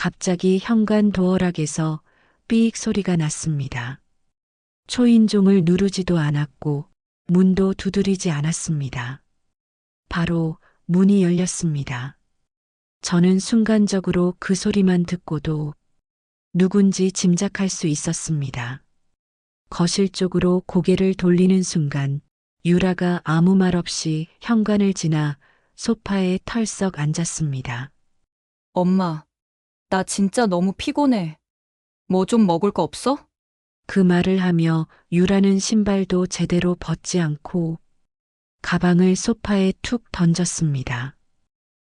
갑자기 현관 도어락에서 삐익 소리가 났습니다. 초인종을 누르지도 않았고 문도 두드리지 않았습니다. 바로 문이 열렸습니다. 저는 순간적으로 그 소리만 듣고도 누군지 짐작할 수 있었습니다. 거실 쪽으로 고개를 돌리는 순간 유라가 아무 말 없이 현관을 지나 소파에 털썩 앉았습니다. 엄마, 나 진짜 너무 피곤해. 뭐 좀 먹을 거 없어? 그 말을 하며 유라는 신발도 제대로 벗지 않고 가방을 소파에 툭 던졌습니다.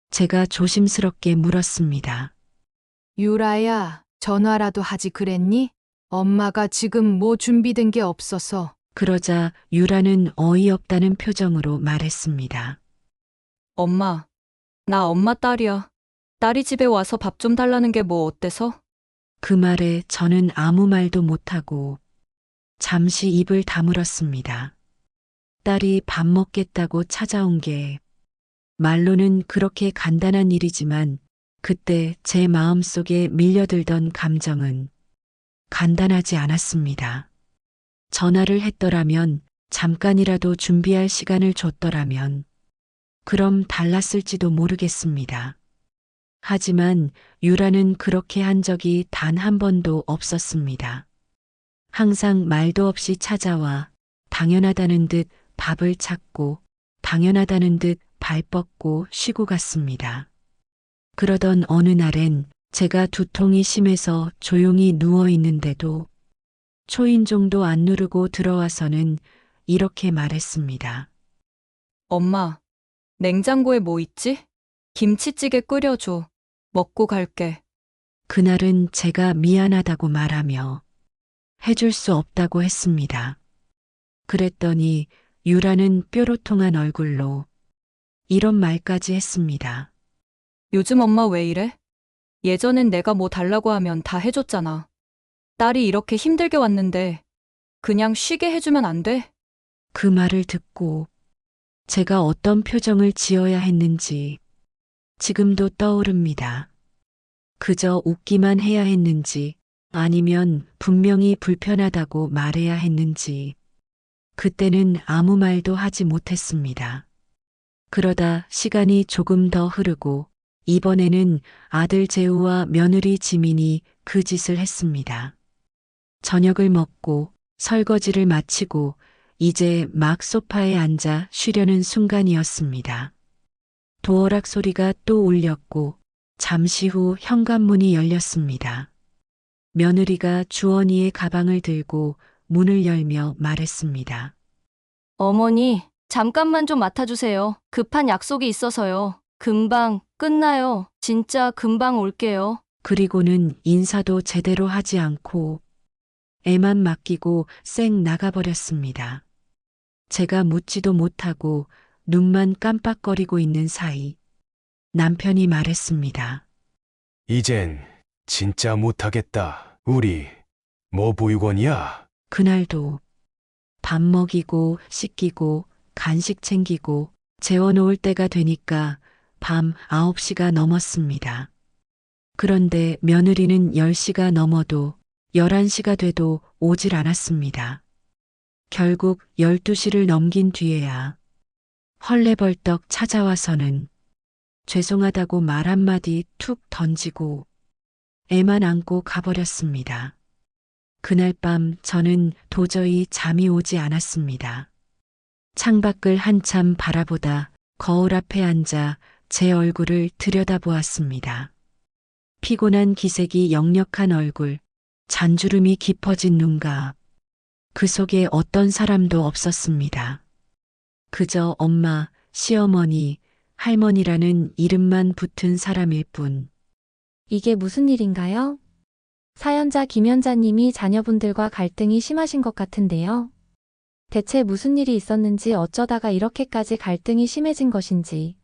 제가 조심스럽게 물었습니다. 유라야, 전화라도 하지 그랬니? 엄마가 지금 뭐 준비된 게 없어서. 그러자 유라는 어이없다는 표정으로 말했습니다. 엄마, 나 엄마 딸이야. 딸이 집에 와서 밥 좀 달라는 게 뭐 어때서? 그 말에 저는 아무 말도 못하고 잠시 입을 다물었습니다. 딸이 밥 먹겠다고 찾아온 게 말로는 그렇게 간단한 일이지만 그때 제 마음속에 밀려들던 감정은 간단하지 않았습니다. 전화를 했더라면, 잠깐이라도 준비할 시간을 줬더라면 그럼 달랐을지도 모르겠습니다. 하지만 유라는 그렇게 한 적이 단 한 번도 없었습니다. 항상 말도 없이 찾아와 당연하다는 듯 밥을 찾고 당연하다는 듯 발 뻗고 쉬고 갔습니다. 그러던 어느 날엔 제가 두통이 심해서 조용히 누워 있는데도 초인종도 안 누르고 들어와서는 이렇게 말했습니다. 엄마, 냉장고에 뭐 있지? 김치찌개 끓여줘. 먹고 갈게. 그날은 제가 미안하다고 말하며 해줄 수 없다고 했습니다. 그랬더니 유라는 뾰로통한 얼굴로 이런 말까지 했습니다. 요즘 엄마 왜 이래? 예전엔 내가 뭐 달라고 하면 다 해줬잖아. 딸이 이렇게 힘들게 왔는데 그냥 쉬게 해주면 안 돼? 그 말을 듣고 제가 어떤 표정을 지어야 했는지 지금도 떠오릅니다. 그저 웃기만 해야 했는지 아니면 분명히 불편하다고 말해야 했는지 그때는 아무 말도 하지 못했습니다. 그러다 시간이 조금 더 흐르고 이번에는 아들 재우와 며느리 지민이 그 짓을 했습니다. 저녁을 먹고 설거지를 마치고 이제 막 소파에 앉아 쉬려는 순간이었습니다. 도어락 소리가 또 울렸고 잠시 후 현관문이 열렸습니다. 며느리가 주원이의 가방을 들고 문을 열며 말했습니다. 어머니, 잠깐만 좀 맡아주세요. 급한 약속이 있어서요. 금방 끝나요. 진짜 금방 올게요. 그리고는 인사도 제대로 하지 않고 애만 맡기고 쌩 나가버렸습니다. 제가 묻지도 못하고 눈만 깜빡거리고 있는 사이 남편이 말했습니다. 이젠 진짜 못하겠다. 우리 뭐 보육원이야? 그날도 밥 먹이고 씻기고 간식 챙기고 재워놓을 때가 되니까 밤 9시가 넘었습니다. 그런데 며느리는 10시가 넘어도 11시가 돼도 오질 않았습니다. 결국 12시를 넘긴 뒤에야 헐레벌떡 찾아와서는 죄송하다고 말 한마디 툭 던지고 애만 안고 가버렸습니다. 그날 밤 저는 도저히 잠이 오지 않았습니다. 창밖을 한참 바라보다 거울 앞에 앉아 제 얼굴을 들여다보았습니다. 피곤한 기색이 역력한 얼굴, 잔주름이 깊어진 눈가, 그 속에 어떤 사람도 없었습니다. 그저 엄마, 시어머니, 할머니라는 이름만 붙은 사람일 뿐. 이게 무슨 일인가요? 사연자 김연자님이 자녀분들과 갈등이 심하신 것 같은데요. 대체 무슨 일이 있었는지 어쩌다가 이렇게까지 갈등이 심해진 것인지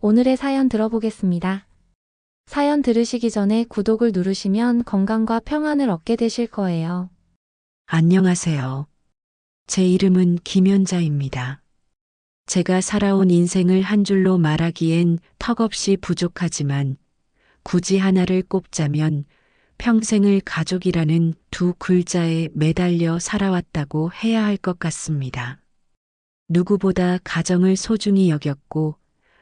오늘의 사연 들어보겠습니다. 사연 들으시기 전에 구독을 누르시면 건강과 평안을 얻게 되실 거예요. 안녕하세요. 제 이름은 김연자입니다. 제가 살아온 인생을 한 줄로 말하기엔 턱없이 부족하지만 굳이 하나를 꼽자면 평생을 가족이라는 두 글자에 매달려 살아왔다고 해야 할 것 같습니다. 누구보다 가정을 소중히 여겼고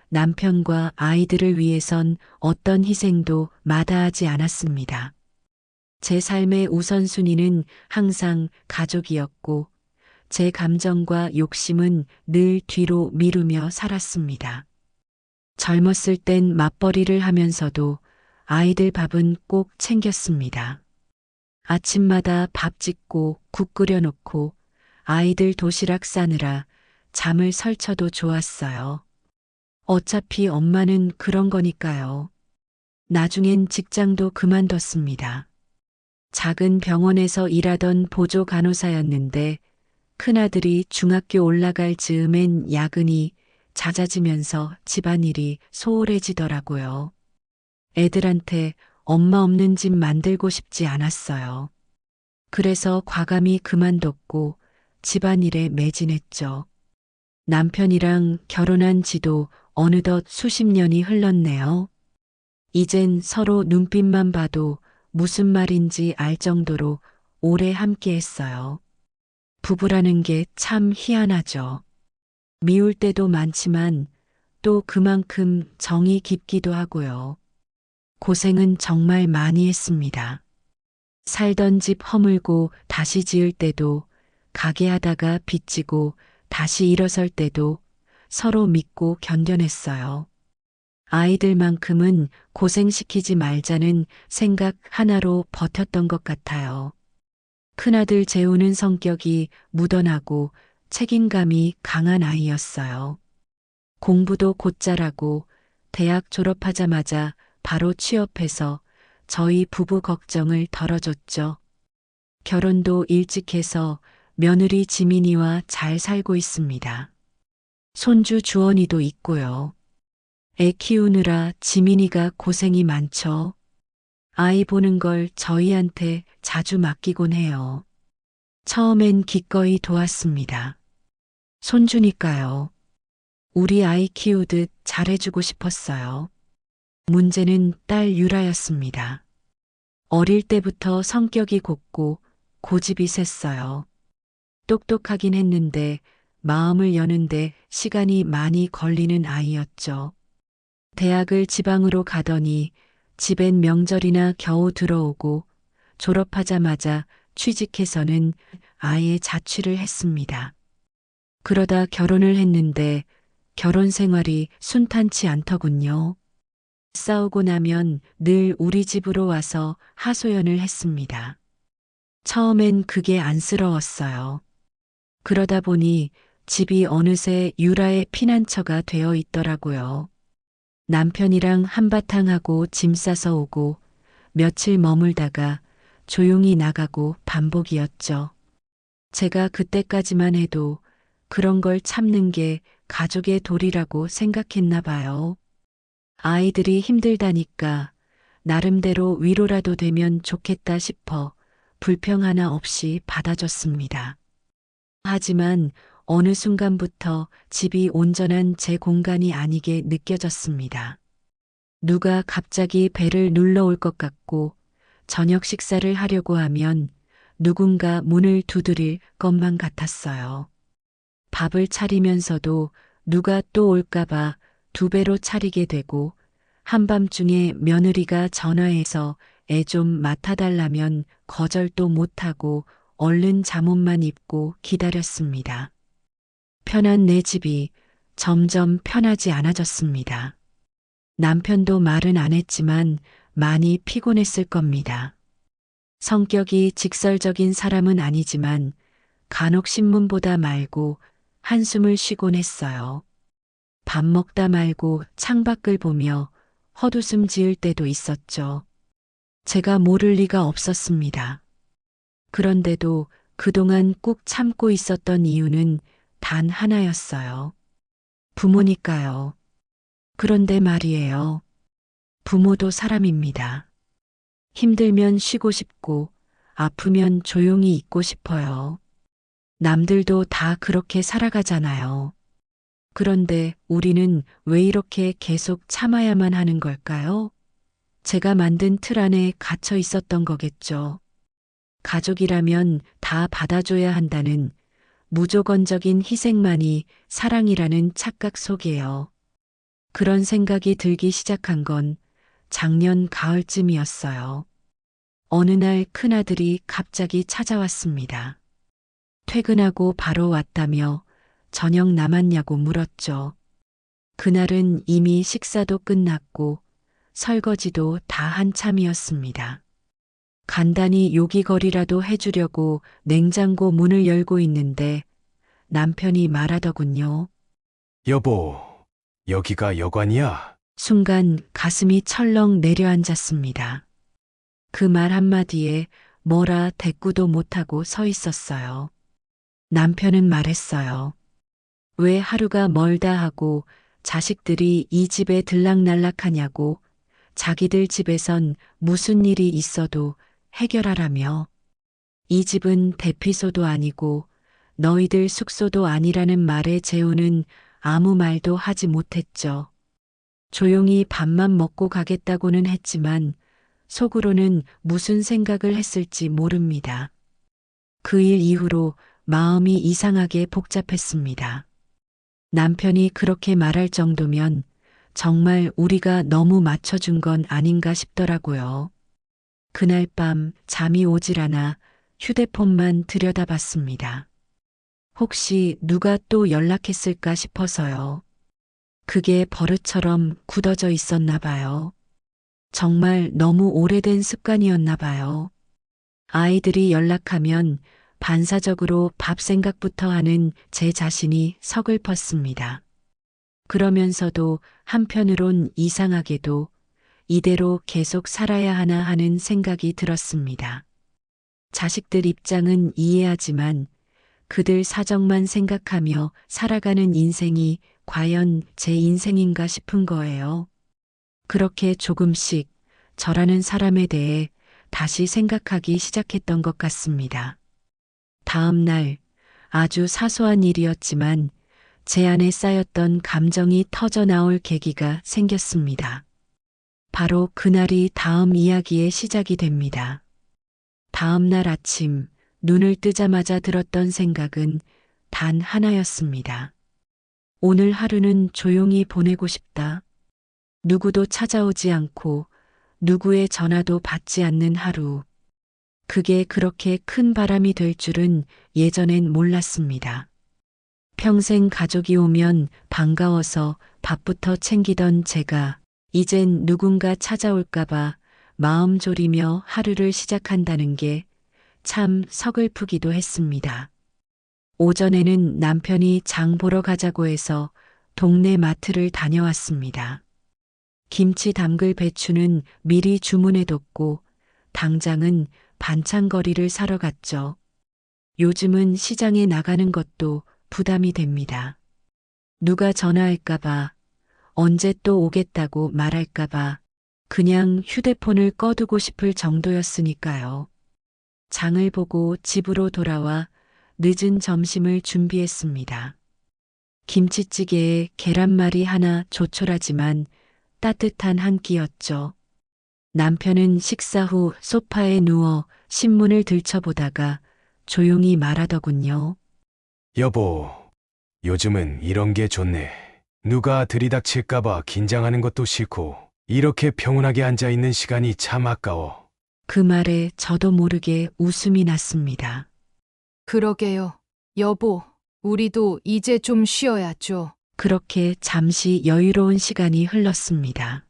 남편과 아이들을 위해선 어떤 희생도 마다하지 않았습니다. 제 삶의 우선순위는 항상 가족이었고 제 감정과 욕심은 늘 뒤로 미루며 살았습니다. 젊었을 땐 맞벌이를 하면서도 아이들 밥은 꼭 챙겼습니다. 아침마다 밥 짓고 국 끓여 놓고 아이들 도시락 싸느라 잠을 설쳐도 좋았어요. 어차피 엄마는 그런 거니까요. 나중엔 직장도 그만뒀습니다. 작은 병원에서 일하던 보조 간호사였는데 큰아들이 중학교 올라갈 즈음엔 야근이 잦아지면서 집안일이 소홀해지더라고요. 애들한테 엄마 없는 집 만들고 싶지 않았어요. 그래서 과감히 그만뒀고 집안일에 매진했죠. 남편이랑 결혼한 지도 어느덧 수십 년이 흘렀네요. 이젠 서로 눈빛만 봐도 무슨 말인지 알 정도로 오래 함께 했어요. 부부라는 게 참 희한하죠. 미울 때도 많지만 또 그만큼 정이 깊기도 하고요. 고생은 정말 많이 했습니다. 살던 집 허물고 다시 지을 때도 가게 하다가 빚지고 다시 일어설 때도 서로 믿고 견뎌냈어요. 아이들만큼은 고생시키지 말자는 생각 하나로 버텼던 것 같아요. 큰아들 재우는 성격이 무던하고 책임감이 강한 아이였어요. 공부도 곧 잘하고 대학 졸업하자마자 바로 취업해서 저희 부부 걱정을 덜어줬죠. 결혼도 일찍 해서 며느리 지민이와 잘 살고 있습니다. 손주 주원이도 있고요. 애 키우느라 지민이가 고생이 많죠. 아이 보는 걸 저희한테 자주 맡기곤 해요. 처음엔 기꺼이 도왔습니다. 손주니까요. 우리 아이 키우듯 잘해주고 싶었어요. 문제는 딸 유라였습니다. 어릴 때부터 성격이 곱고 고집이 셌어요. 똑똑하긴 했는데 마음을 여는데 시간이 많이 걸리는 아이였죠. 대학을 지방으로 가더니 집엔 명절이나 겨우 들어오고 졸업하자마자 취직해서는 아예 자취를 했습니다. 그러다 결혼을 했는데 결혼 생활이 순탄치 않더군요. 싸우고 나면 늘 우리 집으로 와서 하소연을 했습니다. 처음엔 그게 안쓰러웠어요. 그러다 보니 집이 어느새 유라의 피난처가 되어 있더라고요. 남편이랑 한바탕 하고 짐 싸서 오고 며칠 머물다가 조용히 나가고 반복이었죠. 제가 그때까지만 해도 그런 걸 참는 게 가족의 도리라고 생각했나 봐요. 아이들이 힘들다니까 나름대로 위로라도 되면 좋겠다 싶어 불평 하나 없이 받아줬습니다. 하지만 어느 순간부터 집이 온전한 제 공간이 아니게 느껴졌습니다. 누가 갑자기 배를 눌러올 것 같고 저녁 식사를 하려고 하면 누군가 문을 두드릴 것만 같았어요. 밥을 차리면서도 누가 또 올까봐 2배로 차리게 되고 한밤중에 며느리가 전화해서 애 좀 맡아달라면 거절도 못하고 얼른 잠옷만 입고 기다렸습니다. 편한 내 집이 점점 편하지 않아졌습니다. 남편도 말은 안 했지만 많이 피곤했을 겁니다. 성격이 직설적인 사람은 아니지만 간혹 신문보다 말고 한숨을 쉬곤 했어요. 밥 먹다 말고 창밖을 보며 헛웃음 지을 때도 있었죠. 제가 모를 리가 없었습니다. 그런데도 그동안 꾹 참고 있었던 이유는 단 하나였어요. 부모니까요. 그런데 말이에요. 부모도 사람입니다. 힘들면 쉬고 싶고 아프면 조용히 있고 싶어요. 남들도 다 그렇게 살아가잖아요. 그런데 우리는 왜 이렇게 계속 참아야만 하는 걸까요? 제가 만든 틀 안에 갇혀 있었던 거겠죠. 가족이라면 다 받아줘야 한다는 무조건적인 희생만이 사랑이라는 착각 속에요. 그런 생각이 들기 시작한 건 작년 가을쯤이었어요. 어느 날 큰아들이 갑자기 찾아왔습니다. 퇴근하고 바로 왔다며 저녁 남았냐고 물었죠. 그날은 이미 식사도 끝났고 설거지도 다 한참이었습니다. 간단히 요기거리라도 해주려고 냉장고 문을 열고 있는데 남편이 말하더군요. 여보, 여기가 여관이야? 순간 가슴이 철렁 내려앉았습니다. 그 말 한마디에 뭐라 대꾸도 못하고 서 있었어요. 남편은 말했어요. 왜 하루가 멀다 하고 자식들이 이 집에 들락날락하냐고, 자기들 집에선 무슨 일이 있어도 해결하라며. 이 집은 대피소도 아니고 너희들 숙소도 아니라는 말에 재우는 아무 말도 하지 못했죠. 조용히 밥만 먹고 가겠다고는 했지만 속으로는 무슨 생각을 했을지 모릅니다. 그 일 이후로 마음이 이상하게 복잡했습니다. 남편이 그렇게 말할 정도면 정말 우리가 너무 맞춰준 건 아닌가 싶더라고요. 그날 밤 잠이 오질 않아 휴대폰만 들여다봤습니다. 혹시 누가 또 연락했을까 싶어서요. 그게 버릇처럼 굳어져 있었나 봐요. 정말 너무 오래된 습관이었나 봐요. 아이들이 연락하면 반사적으로 밥 생각부터 하는 제 자신이 서글펐습니다. 그러면서도 한편으론 이상하게도 이대로 계속 살아야 하나 하는 생각이 들었습니다. 자식들 입장은 이해하지만 그들 사정만 생각하며 살아가는 인생이 과연 제 인생인가 싶은 거예요. 그렇게 조금씩 저라는 사람에 대해 다시 생각하기 시작했던 것 같습니다. 다음 날 아주 사소한 일이었지만 제 안에 쌓였던 감정이 터져 나올 계기가 생겼습니다. 바로 그날이 다음 이야기의 시작이 됩니다. 다음 날 아침 눈을 뜨자마자 들었던 생각은 단 하나였습니다. 오늘 하루는 조용히 보내고 싶다. 누구도 찾아오지 않고 누구의 전화도 받지 않는 하루. 그게 그렇게 큰 바람이 될 줄은 예전엔 몰랐습니다. 평생 가족이 오면 반가워서 밥부터 챙기던 제가 이젠 누군가 찾아올까봐 마음 졸이며 하루를 시작한다는 게 참 서글프기도 했습니다. 오전에는 남편이 장 보러 가자고 해서 동네 마트를 다녀왔습니다. 김치 담글 배추는 미리 주문해뒀고 당장은 반찬거리를 사러 갔죠. 요즘은 시장에 나가는 것도 부담이 됩니다. 누가 전화할까봐, 언제 또 오겠다고 말할까봐 그냥 휴대폰을 꺼두고 싶을 정도였으니까요. 장을 보고 집으로 돌아와 늦은 점심을 준비했습니다. 김치찌개에 계란말이 하나 조촐하지만 따뜻한 한 끼였죠. 남편은 식사 후 소파에 누워 신문을 들춰보다가 조용히 말하더군요. 여보, 요즘은 이런 게 좋네. 누가 들이닥칠까봐 긴장하는 것도 싫고, 이렇게 평온하게 앉아있는 시간이 참 아까워. 그 말에 저도 모르게 웃음이 났습니다. 그러게요. 여보, 우리도 이제 좀 쉬어야죠. 그렇게 잠시 여유로운 시간이 흘렀습니다.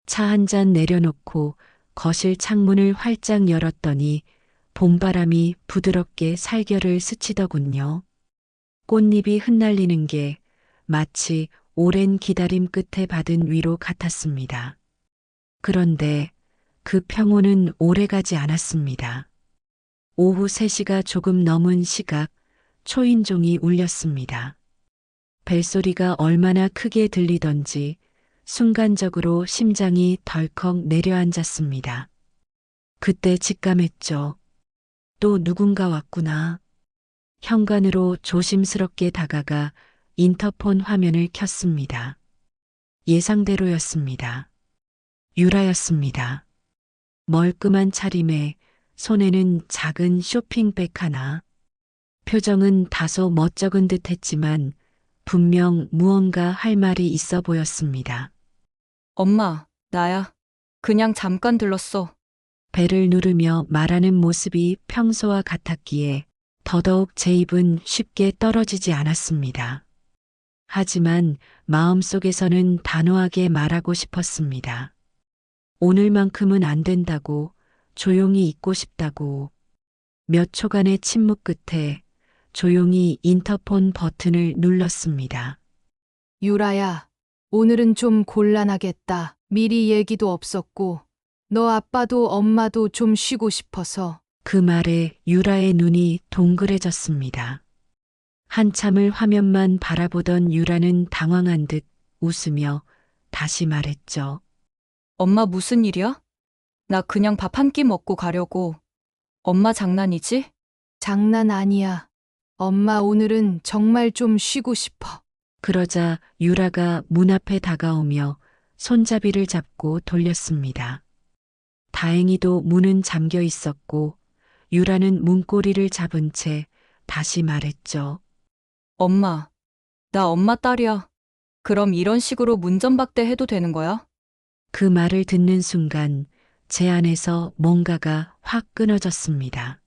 차 한 잔 내려놓고 거실 창문을 활짝 열었더니 봄바람이 부드럽게 살결을 스치더군요. 꽃잎이 흩날리는 게 마치 오랜 기다림 끝에 받은 위로 같았습니다. 그런데 그 평온은 오래가지 않았습니다. 오후 3시가 조금 넘은 시각 초인종이 울렸습니다. 벨소리가 얼마나 크게 들리던지 순간적으로 심장이 덜컥 내려앉았습니다. 그때 직감했죠. 또 누군가 왔구나. 현관으로 조심스럽게 다가가 인터폰 화면을 켰습니다. 예상대로였습니다. 유라였습니다. 멀끔한 차림에 손에는 작은 쇼핑백 하나. 표정은 다소 멋쩍은 듯 했지만 분명 무언가 할 말이 있어 보였습니다. 엄마, 나야. 그냥 잠깐 들렀어. 배를 누르며 말하는 모습이 평소와 같았기에 더더욱 제 입은 쉽게 떨어지지 않았습니다. 하지만 마음속에서는 단호하게 말하고 싶었습니다. 오늘만큼은 안 된다고, 조용히 있고 싶다고. 몇 초간의 침묵 끝에 조용히 인터폰 버튼을 눌렀습니다. 유라야, 오늘은 좀 곤란하겠다. 미리 얘기도 없었고, 너 아빠도 엄마도 좀 쉬고 싶어서. 그 말에 유라의 눈이 동그래졌습니다. 한참을 화면만 바라보던 유라는 당황한 듯 웃으며 다시 말했죠. 엄마 무슨 일이야? 나 그냥 밥 한 끼 먹고 가려고. 엄마 장난이지? 장난 아니야. 엄마 오늘은 정말 좀 쉬고 싶어. 그러자 유라가 문 앞에 다가오며 손잡이를 잡고 돌렸습니다. 다행히도 문은 잠겨 있었고 유라는 문고리를 잡은 채 다시 말했죠. 엄마, 나 엄마 딸이야. 그럼 이런 식으로 문전박대 해도 되는 거야? 그 말을 듣는 순간 제 안에서 뭔가가 확 끊어졌습니다.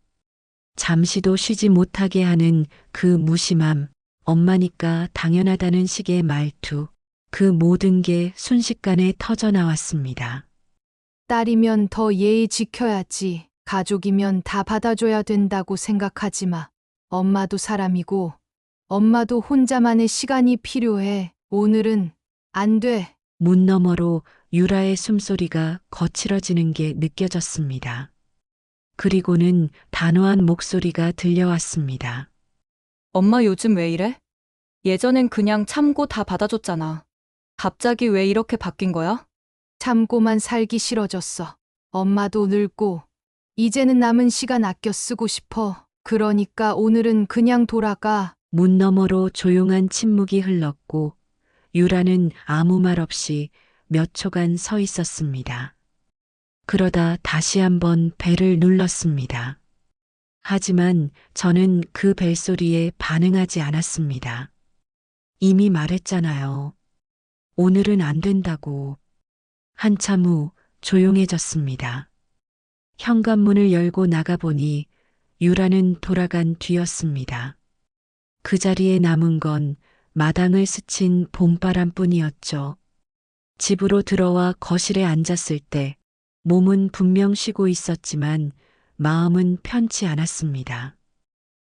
잠시도 쉬지 못하게 하는 그 무심함, 엄마니까 당연하다는 식의 말투, 그 모든 게 순식간에 터져 나왔습니다. 딸이면 더 예의 지켜야지. 가족이면 다 받아줘야 된다고 생각하지 마. 엄마도 사람이고, 엄마도 혼자만의 시간이 필요해. 오늘은 안 돼. 문 너머로 유라의 숨소리가 거칠어지는 게 느껴졌습니다. 그리고는 단호한 목소리가 들려왔습니다. 엄마 요즘 왜 이래? 예전엔 그냥 참고 다 받아줬잖아. 갑자기 왜 이렇게 바뀐 거야? 참고만 살기 싫어졌어. 엄마도 늙고, 이제는 남은 시간 아껴 쓰고 싶어. 그러니까 오늘은 그냥 돌아가. 문 너머로 조용한 침묵이 흘렀고 유라는 아무 말 없이 몇 초간 서 있었습니다. 그러다 다시 한번 벨을 눌렀습니다. 하지만 저는 그 벨소리에 반응하지 않았습니다. 이미 말했잖아요. 오늘은 안 된다고. 한참 후 조용해졌습니다. 현관문을 열고 나가보니 유라는 돌아간 뒤였습니다. 그 자리에 남은 건 마당을 스친 봄바람뿐이었죠. 집으로 들어와 거실에 앉았을 때 몸은 분명 쉬고 있었지만 마음은 편치 않았습니다.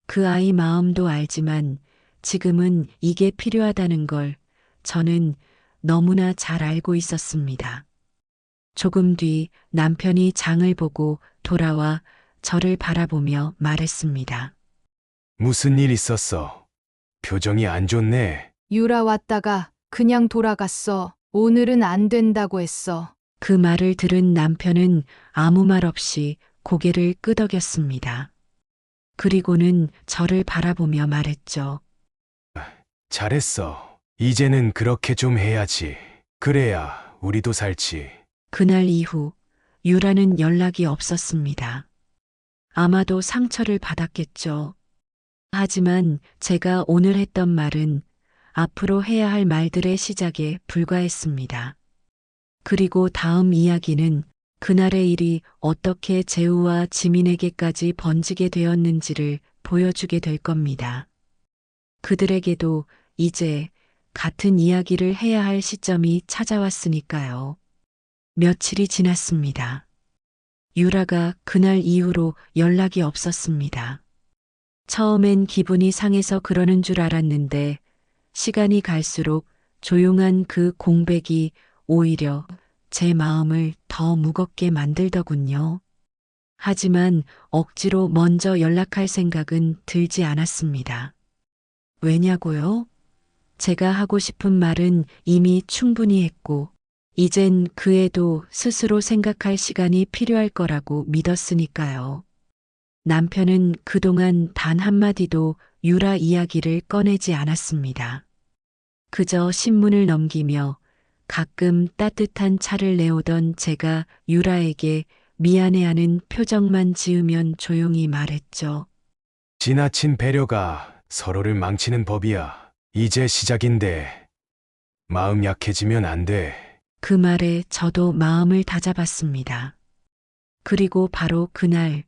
그 아이 마음도 알지만 지금은 이게 필요하다는 걸 저는 너무나 잘 알고 있었습니다. 조금 뒤 남편이 장을 보고 돌아와 저를 바라보며 말했습니다. 무슨 일 있었어? 표정이 안 좋네. 유라 왔다가 그냥 돌아갔어. 오늘은 안 된다고 했어. 그 말을 들은 남편은 아무 말 없이 고개를 끄덕였습니다. 그리고는 저를 바라보며 말했죠. 잘했어. 이제는 그렇게 좀 해야지. 그래야 우리도 살지. 그날 이후 유라는 연락이 없었습니다. 아마도 상처를 받았겠죠. 하지만 제가 오늘 했던 말은 앞으로 해야 할 말들의 시작에 불과했습니다. 그리고 다음 이야기는 그날의 일이 어떻게 재우와 지민에게까지 번지게 되었는지를 보여주게 될 겁니다. 그들에게도 이제 같은 이야기를 해야 할 시점이 찾아왔으니까요. 며칠이 지났습니다. 유라가 그날 이후로 연락이 없었습니다. 처음엔 기분이 상해서 그러는 줄 알았는데 시간이 갈수록 조용한 그 공백이 오히려 제 마음을 더 무겁게 만들더군요. 하지만 억지로 먼저 연락할 생각은 들지 않았습니다. 왜냐고요? 제가 하고 싶은 말은 이미 충분히 했고 이젠 그 애도 스스로 생각할 시간이 필요할 거라고 믿었으니까요. 남편은 그동안 단 한마디도 유라 이야기를 꺼내지 않았습니다. 그저 신문을 넘기며 가끔 따뜻한 차를 내오던 제가 유라에게 미안해하는 표정만 지으면 조용히 말했죠. 지나친 배려가 서로를 망치는 법이야. 이제 시작인데 마음 약해지면 안 돼. 그 말에 저도 마음을 다잡았습니다. 그리고 바로 그날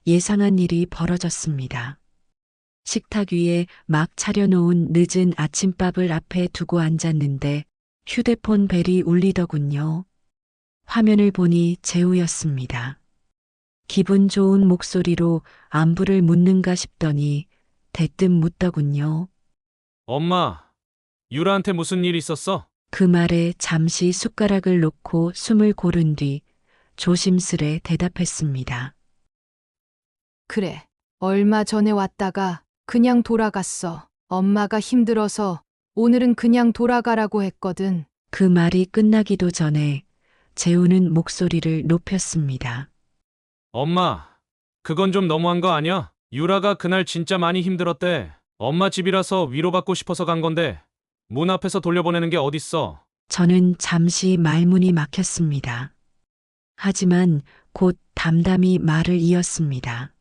예상한 일이 벌어졌습니다. 식탁 위에 막 차려놓은 늦은 아침밥을 앞에 두고 앉았는데 휴대폰 벨이 울리더군요. 화면을 보니 재우였습니다. 기분 좋은 목소리로 안부를 묻는가 싶더니 대뜸 묻더군요. 엄마, 유라한테 무슨 일 있었어? 그 말에 잠시 숟가락을 놓고 숨을 고른 뒤 조심스레 대답했습니다. 그래. 얼마 전에 왔다가 그냥 돌아갔어. 엄마가 힘들어서 오늘은 그냥 돌아가라고 했거든. 그 말이 끝나기도 전에 재우는 목소리를 높였습니다. 엄마, 그건 좀 너무한 거 아니야? 유라가 그날 진짜 많이 힘들었대. 엄마 집이라서 위로받고 싶어서 간 건데 문 앞에서 돌려보내는 게 어딨어? 저는 잠시 말문이 막혔습니다. 하지만 곧 담담히 말을 이었습니다.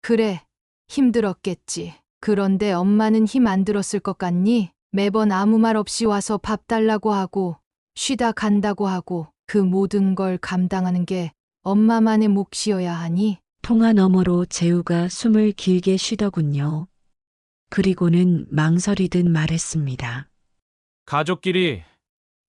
그래. 힘들었겠지. 그런데 엄마는 힘 안 들었을 것 같니? 매번 아무 말 없이 와서 밥 달라고 하고 쉬다 간다고 하고 그 모든 걸 감당하는 게 엄마만의 몫이어야 하니? 통화 너머로 재우가 숨을 길게 쉬더군요. 그리고는 망설이듯 말했습니다. 가족끼리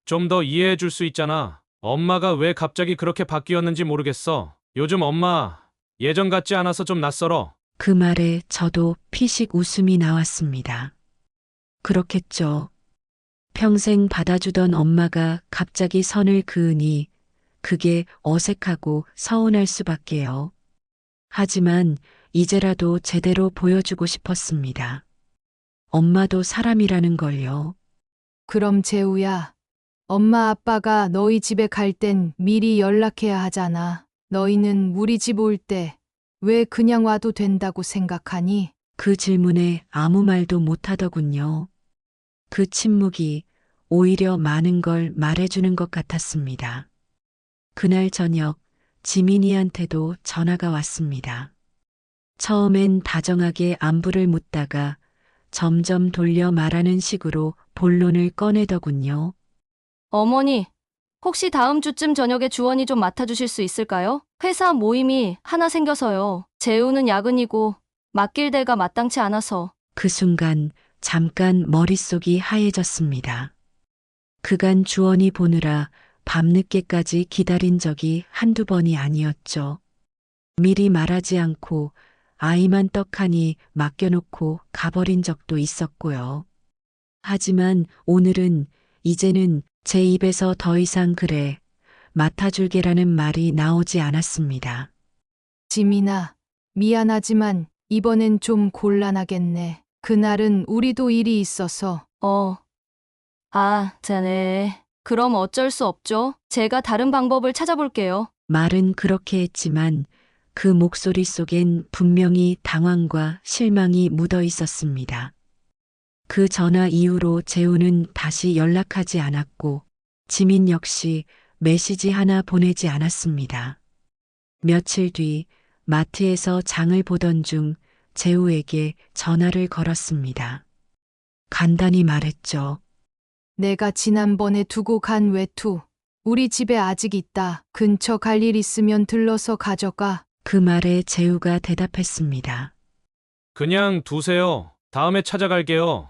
좀 더 이해해 줄 수 있잖아. 엄마가 왜 갑자기 그렇게 바뀌었는지 모르겠어. 요즘 엄마 예전 같지 않아서 좀 낯설어. 그 말에 저도 피식 웃음이 나왔습니다. 그렇겠죠. 평생 받아주던 엄마가 갑자기 선을 그으니 그게 어색하고 서운할 수밖에요. 하지만 이제라도 제대로 보여주고 싶었습니다. 엄마도 사람이라는 걸요. 그럼 재우야. 엄마 아빠가 너희 집에 갈 땐 미리 연락해야 하잖아. 너희는 우리 집 올 때 왜 그냥 와도 된다고 생각하니? 그 질문에 아무 말도 못하더군요. 그 침묵이 오히려 많은 걸 말해주는 것 같았습니다. 그날 저녁 지민이한테도 전화가 왔습니다. 처음엔 다정하게 안부를 묻다가 점점 돌려 말하는 식으로 본론을 꺼내더군요. 어머니, 혹시 다음 주쯤 저녁에 주원이 좀 맡아주실 수 있을까요? 회사 모임이 하나 생겨서요. 재우는 야근이고 맡길 데가 마땅치 않아서. 그 순간 잠깐 머릿속이 하얘졌습니다. 그간 주원이 보느라 밤늦게까지 기다린 적이 한두 번이 아니었죠. 미리 말하지 않고 아이만 떡하니 맡겨놓고 가버린 적도 있었고요. 하지만 오늘은 이제는 제 입에서 더 이상 그래, 맡아줄게라는 말이 나오지 않았습니다. 지민아, 미안하지만 이번엔 좀 곤란하겠네. 그날은 우리도 일이 있어서. 네. 그럼 어쩔 수 없죠. 제가 다른 방법을 찾아볼게요. 말은 그렇게 했지만 그 목소리 속엔 분명히 당황과 실망이 묻어 있었습니다. 그 전화 이후로 재우는 다시 연락하지 않았고 지민 역시 메시지 하나 보내지 않았습니다. 며칠 뒤 마트에서 장을 보던 중 재우에게 전화를 걸었습니다. 간단히 말했죠. 내가 지난번에 두고 간 외투. 우리 집에 아직 있다. 근처 갈 일 있으면 들러서 가져가. 그 말에 재우가 대답했습니다. 그냥 두세요. 다음에 찾아갈게요.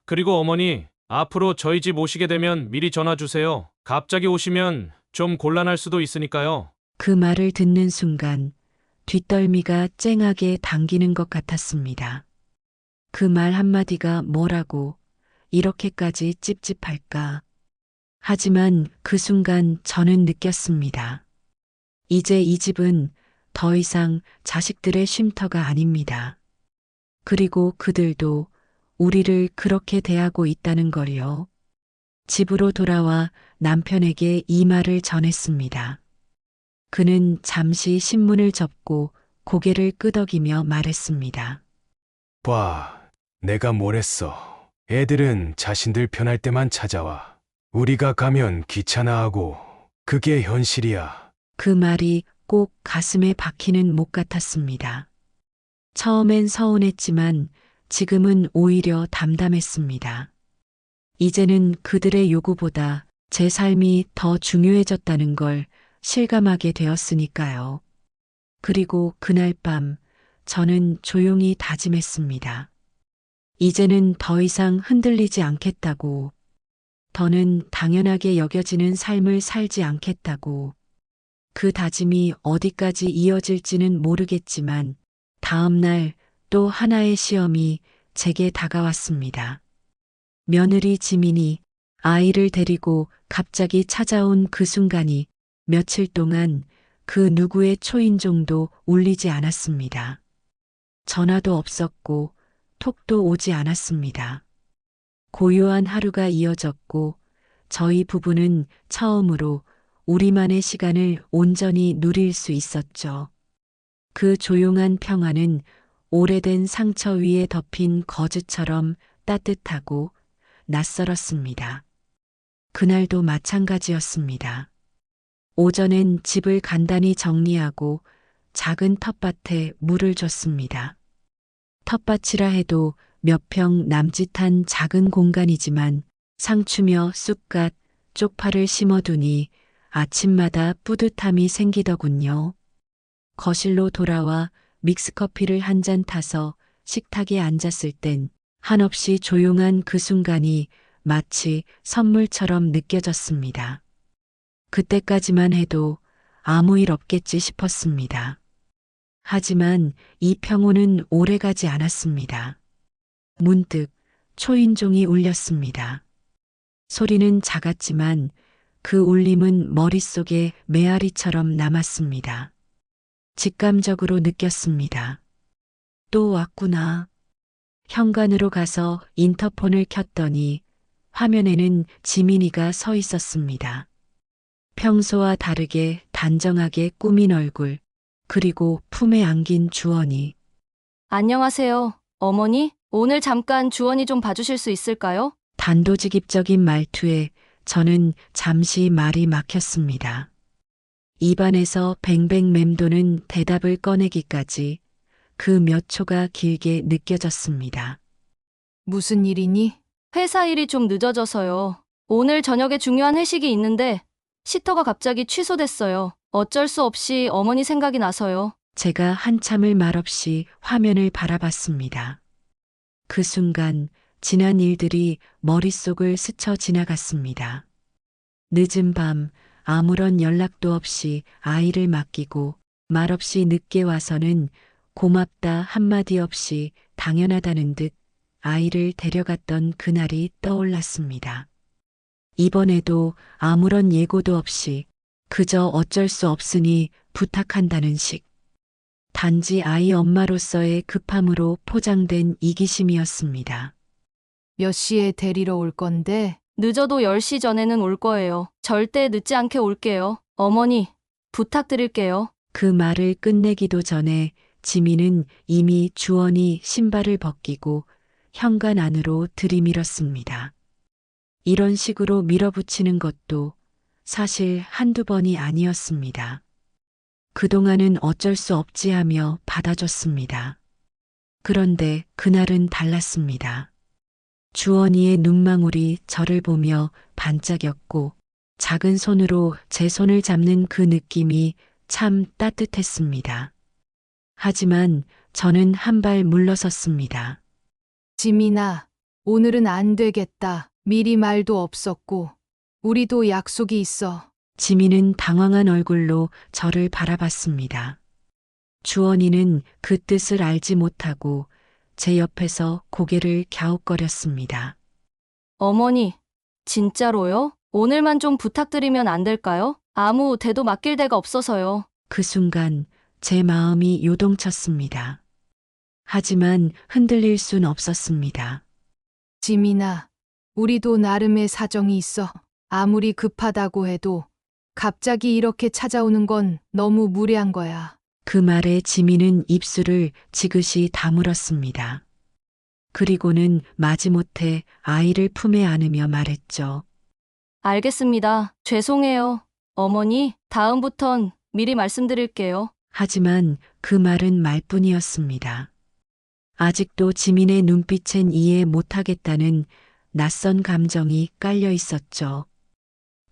그리고 어머니, 앞으로 저희 집 오시게 되면 미리 전화 주세요. 갑자기 오시면 좀 곤란할 수도 있으니까요. 그 말을 듣는 순간 뒷덜미가 쨍하게 당기는 것 같았습니다. 그 말 한마디가 뭐라고 이렇게까지 찝찝할까. 하지만 그 순간 저는 느꼈습니다. 이제 이 집은 더 이상 자식들의 쉼터가 아닙니다. 그리고 그들도 우리를 그렇게 대하고 있다는 걸요. 집으로 돌아와 남편에게 이 말을 전했습니다. 그는 잠시 신문을 접고 고개를 끄덕이며 말했습니다. 봐, 내가 뭘 했어. 애들은 자신들 편할 때만 찾아와. 우리가 가면 귀찮아하고 그게 현실이야. 그 말이 꼭 가슴에 박히는 목 같았습니다. 처음엔 서운했지만 지금은 오히려 담담했습니다. 이제는 그들의 요구보다 제 삶이 더 중요해졌다는 걸 실감하게 되었으니까요. 그리고 그날 밤 저는 조용히 다짐했습니다. 이제는 더 이상 흔들리지 않겠다고, 더는 당연하게 여겨지는 삶을 살지 않겠다고. 그 다짐이 어디까지 이어질지는 모르겠지만 다음 날 또 하나의 시험이 제게 다가왔습니다. 며느리 지민이 아이를 데리고 갑자기 찾아온 그 순간이 며칠 동안 그 누구의 초인종도 울리지 않았습니다. 전화도 없었고 톡도 오지 않았습니다. 고요한 하루가 이어졌고 저희 부부는 처음으로 우리만의 시간을 온전히 누릴 수 있었죠. 그 조용한 평화는 오래된 상처 위에 덮인 거즈처럼 따뜻하고 낯설었습니다. 그날도 마찬가지였습니다. 오전엔 집을 간단히 정리하고 작은 텃밭에 물을 줬습니다. 텃밭이라 해도 몇 평 남짓한 작은 공간이지만 상추며 쑥갓, 쪽파를 심어두니 아침마다 뿌듯함이 생기더군요. 거실로 돌아와 믹스커피를 한 잔 타서 식탁에 앉았을 땐 한없이 조용한 그 순간이 마치 선물처럼 느껴졌습니다. 그때까지만 해도 아무 일 없겠지 싶었습니다. 하지만 이 평온은 오래가지 않았습니다. 문득 초인종이 울렸습니다. 소리는 작았지만 그 울림은 머릿속에 메아리처럼 남았습니다. 직감적으로 느꼈습니다. 또 왔구나. 현관으로 가서 인터폰을 켰더니 화면에는 지민이가 서 있었습니다. 평소와 다르게 단정하게 꾸민 얼굴, 그리고 품에 안긴 주원이. 안녕하세요, 어머니. 오늘 잠깐 주원이 좀 봐주실 수 있을까요? 단도직입적인 말투에 저는 잠시 말이 막혔습니다. 입안에서 뱅뱅 맴도는 대답을 꺼내기까지 그 몇 초가 길게 느껴졌습니다. 무슨 일이니? 회사 일이 좀 늦어져서요. 오늘 저녁에 중요한 회식이 있는데 시터가 갑자기 취소됐어요. 어쩔 수 없이 어머니 생각이 나서요. 제가 한참을 말없이 화면을 바라봤습니다. 그 순간 지난 일들이 머릿속을 스쳐 지나갔습니다. 늦은 밤 아무런 연락도 없이 아이를 맡기고 말없이 늦게 와서는 고맙다 한마디 없이 당연하다는 듯 아이를 데려갔던 그날이 떠올랐습니다. 이번에도 아무런 예고도 없이 그저 어쩔 수 없으니 부탁한다는 식. 단지 아이 엄마로서의 급함으로 포장된 이기심이었습니다. 몇 시에 데리러 올 건데? 늦어도 10시 전에는 올 거예요. 절대 늦지 않게 올게요. 어머니, 부탁드릴게요. 그 말을 끝내기도 전에 지민은 이미 주원이 신발을 벗기고 현관 안으로 들이밀었습니다. 이런 식으로 밀어붙이는 것도 사실 한두 번이 아니었습니다. 그동안은 어쩔 수 없지 하며 받아줬습니다. 그런데 그날은 달랐습니다. 주원이의 눈망울이 저를 보며 반짝였고 작은 손으로 제 손을 잡는 그 느낌이 참 따뜻했습니다. 하지만 저는 한 발 물러섰습니다. 지민아, 오늘은 안 되겠다. 미리 말도 없었고, 우리도 약속이 있어. 지민은 당황한 얼굴로 저를 바라봤습니다. 주원이는 그 뜻을 알지 못하고 제 옆에서 고개를 갸웃거렸습니다. 어머니, 진짜로요? 오늘만 좀 부탁드리면 안 될까요? 아무 데도 맡길 데가 없어서요. 그 순간 제 마음이 요동쳤습니다. 하지만 흔들릴 순 없었습니다. 지민아, 우리도 나름의 사정이 있어. 아무리 급하다고 해도 갑자기 이렇게 찾아오는 건 너무 무례한 거야. 그 말에 지민은 입술을 지그시 다물었습니다. 그리고는 마지못해 아이를 품에 안으며 말했죠. 알겠습니다. 죄송해요. 어머니, 다음부턴 미리 말씀드릴게요. 하지만 그 말은 말뿐이었습니다. 아직도 지민의 눈빛엔 이해 못하겠다는 낯선 감정이 깔려 있었죠.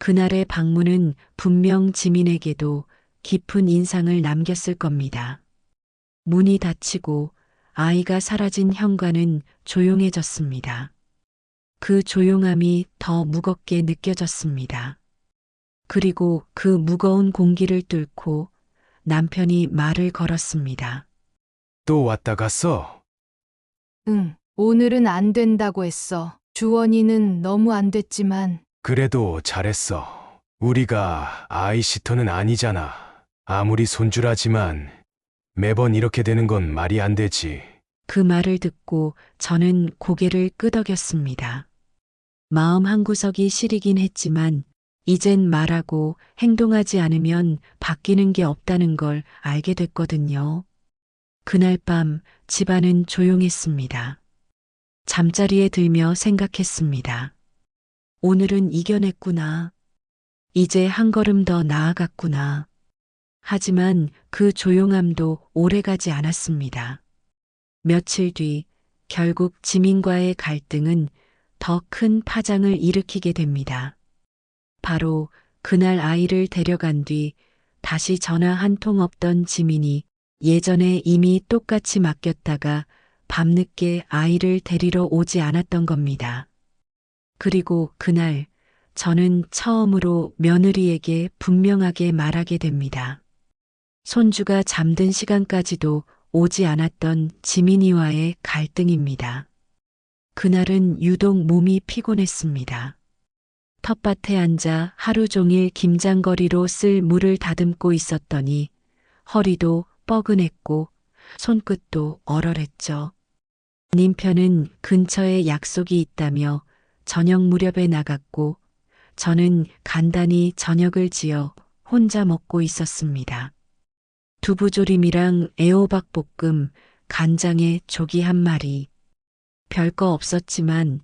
그날의 방문은 분명 지민에게도 깊은 인상을 남겼을 겁니다. 문이 닫히고 아이가 사라진 현관은 조용해졌습니다. 그 조용함이 더 무겁게 느껴졌습니다. 그리고 그 무거운 공기를 뚫고 남편이 말을 걸었습니다. 또 왔다 갔어? 응, 오늘은 안 된다고 했어. 주원이는 너무 안 됐지만 그래도 잘했어. 우리가 아이시터는 아니잖아. 아무리 손주라지만 매번 이렇게 되는 건 말이 안 되지. 그 말을 듣고 저는 고개를 끄덕였습니다. 마음 한구석이 시리긴 했지만 이젠 말하고 행동하지 않으면 바뀌는 게 없다는 걸 알게 됐거든요. 그날 밤 집안은 조용했습니다. 잠자리에 들며 생각했습니다. 오늘은 이겨냈구나. 이제 한 걸음 더 나아갔구나. 하지만 그 조용함도 오래가지 않았습니다. 며칠 뒤 결국 지민과의 갈등은 더 큰 파장을 일으키게 됩니다. 바로 그날 아이를 데려간 뒤 다시 전화 한 통 없던 지민이 예전에 이미 똑같이 맡겼다가 밤늦게 아이를 데리러 오지 않았던 겁니다. 그리고 그날 저는 처음으로 며느리에게 분명하게 말하게 됩니다. 손주가 잠든 시간까지도 오지 않았던 지민이와의 갈등입니다. 그날은 유독 몸이 피곤했습니다. 텃밭에 앉아 하루 종일 김장거리로 쓸 물을 다듬고 있었더니 허리도 뻐근했고 손끝도 얼얼했죠. 남편은 근처에 약속이 있다며 저녁 무렵에 나갔고 저는 간단히 저녁을 지어 혼자 먹고 있었습니다. 두부조림이랑 애호박볶음, 간장에 조기 한 마리. 별거 없었지만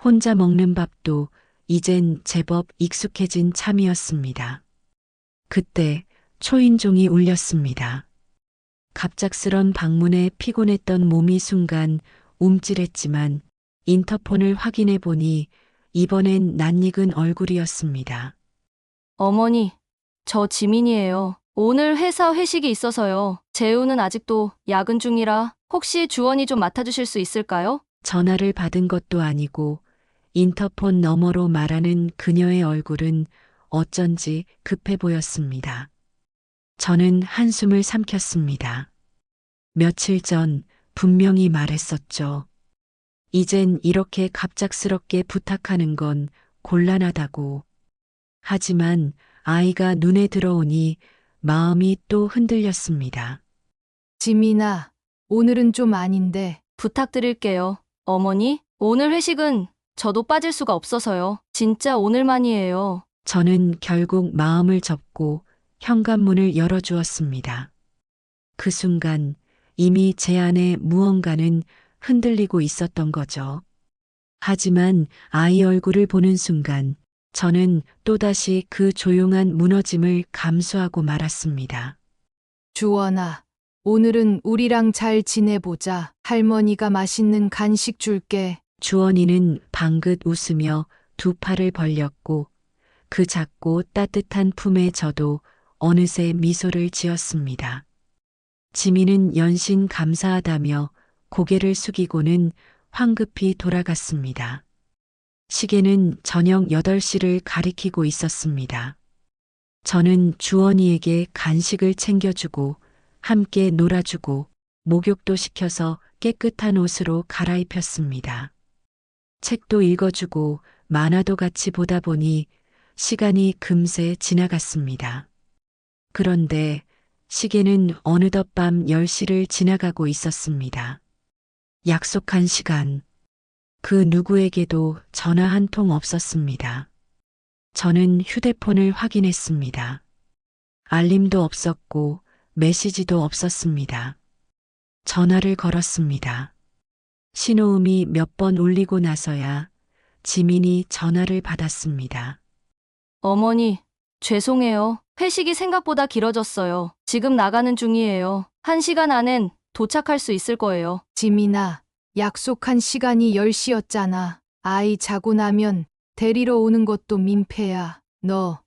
혼자 먹는 밥도 이젠 제법 익숙해진 참이었습니다. 그때 초인종이 울렸습니다. 갑작스런 방문에 피곤했던 몸이 순간 움찔했지만 인터폰을 확인해 보니 이번엔 낯익은 얼굴이었습니다. 어머니, 저 지민이에요. 오늘 회사 회식이 있어서요. 재우는 아직도 야근 중이라 혹시 주원이 좀 맡아주실 수 있을까요? 전화를 받은 것도 아니고 인터폰 너머로 말하는 그녀의 얼굴은 어쩐지 급해 보였습니다. 저는 한숨을 삼켰습니다. 며칠 전 분명히 말했었죠. 이젠 이렇게 갑작스럽게 부탁하는 건 곤란하다고. 하지만 아이가 눈에 들어오니 마음이 또 흔들렸습니다. 지민아, 오늘은 좀 아닌데 부탁드릴게요. 어머니, 오늘 회식은 저도 빠질 수가 없어서요. 진짜 오늘만이에요. 저는 결국 마음을 접고 현관문을 열어주었습니다. 그 순간 이미 제 안에 무언가는 흔들리고 있었던 거죠. 하지만 아이 얼굴을 보는 순간 저는 또다시 그 조용한 무너짐을 감수하고 말았습니다. 주원아, 오늘은 우리랑 잘 지내보자. 할머니가 맛있는 간식 줄게. 주원이는 방긋 웃으며 두 팔을 벌렸고 그 작고 따뜻한 품에 저도 어느새 미소를 지었습니다. 지민은 연신 감사하다며 고개를 숙이고는 황급히 돌아갔습니다. 시계는 저녁 8시를 가리키고 있었습니다. 저는 주원이에게 간식을 챙겨주고 함께 놀아주고 목욕도 시켜서 깨끗한 옷으로 갈아입혔습니다. 책도 읽어주고 만화도 같이 보다 보니 시간이 금세 지나갔습니다. 그런데 시계는 어느덧 밤 10시를 지나가고 있었습니다. 약속한 시간. 그 누구에게도 전화 한 통 없었습니다. 저는 휴대폰을 확인했습니다. 알림도 없었고 메시지도 없었습니다. 전화를 걸었습니다. 신호음이 몇 번 울리고 나서야 지민이 전화를 받았습니다. 어머니, 죄송해요. 회식이 생각보다 길어졌어요. 지금 나가는 중이에요. 1시간 안엔 도착할 수 있을 거예요. 지민아, 약속한 시간이 10시였잖아. 아이 자고 나면 데리러 오는 것도 민폐야. 너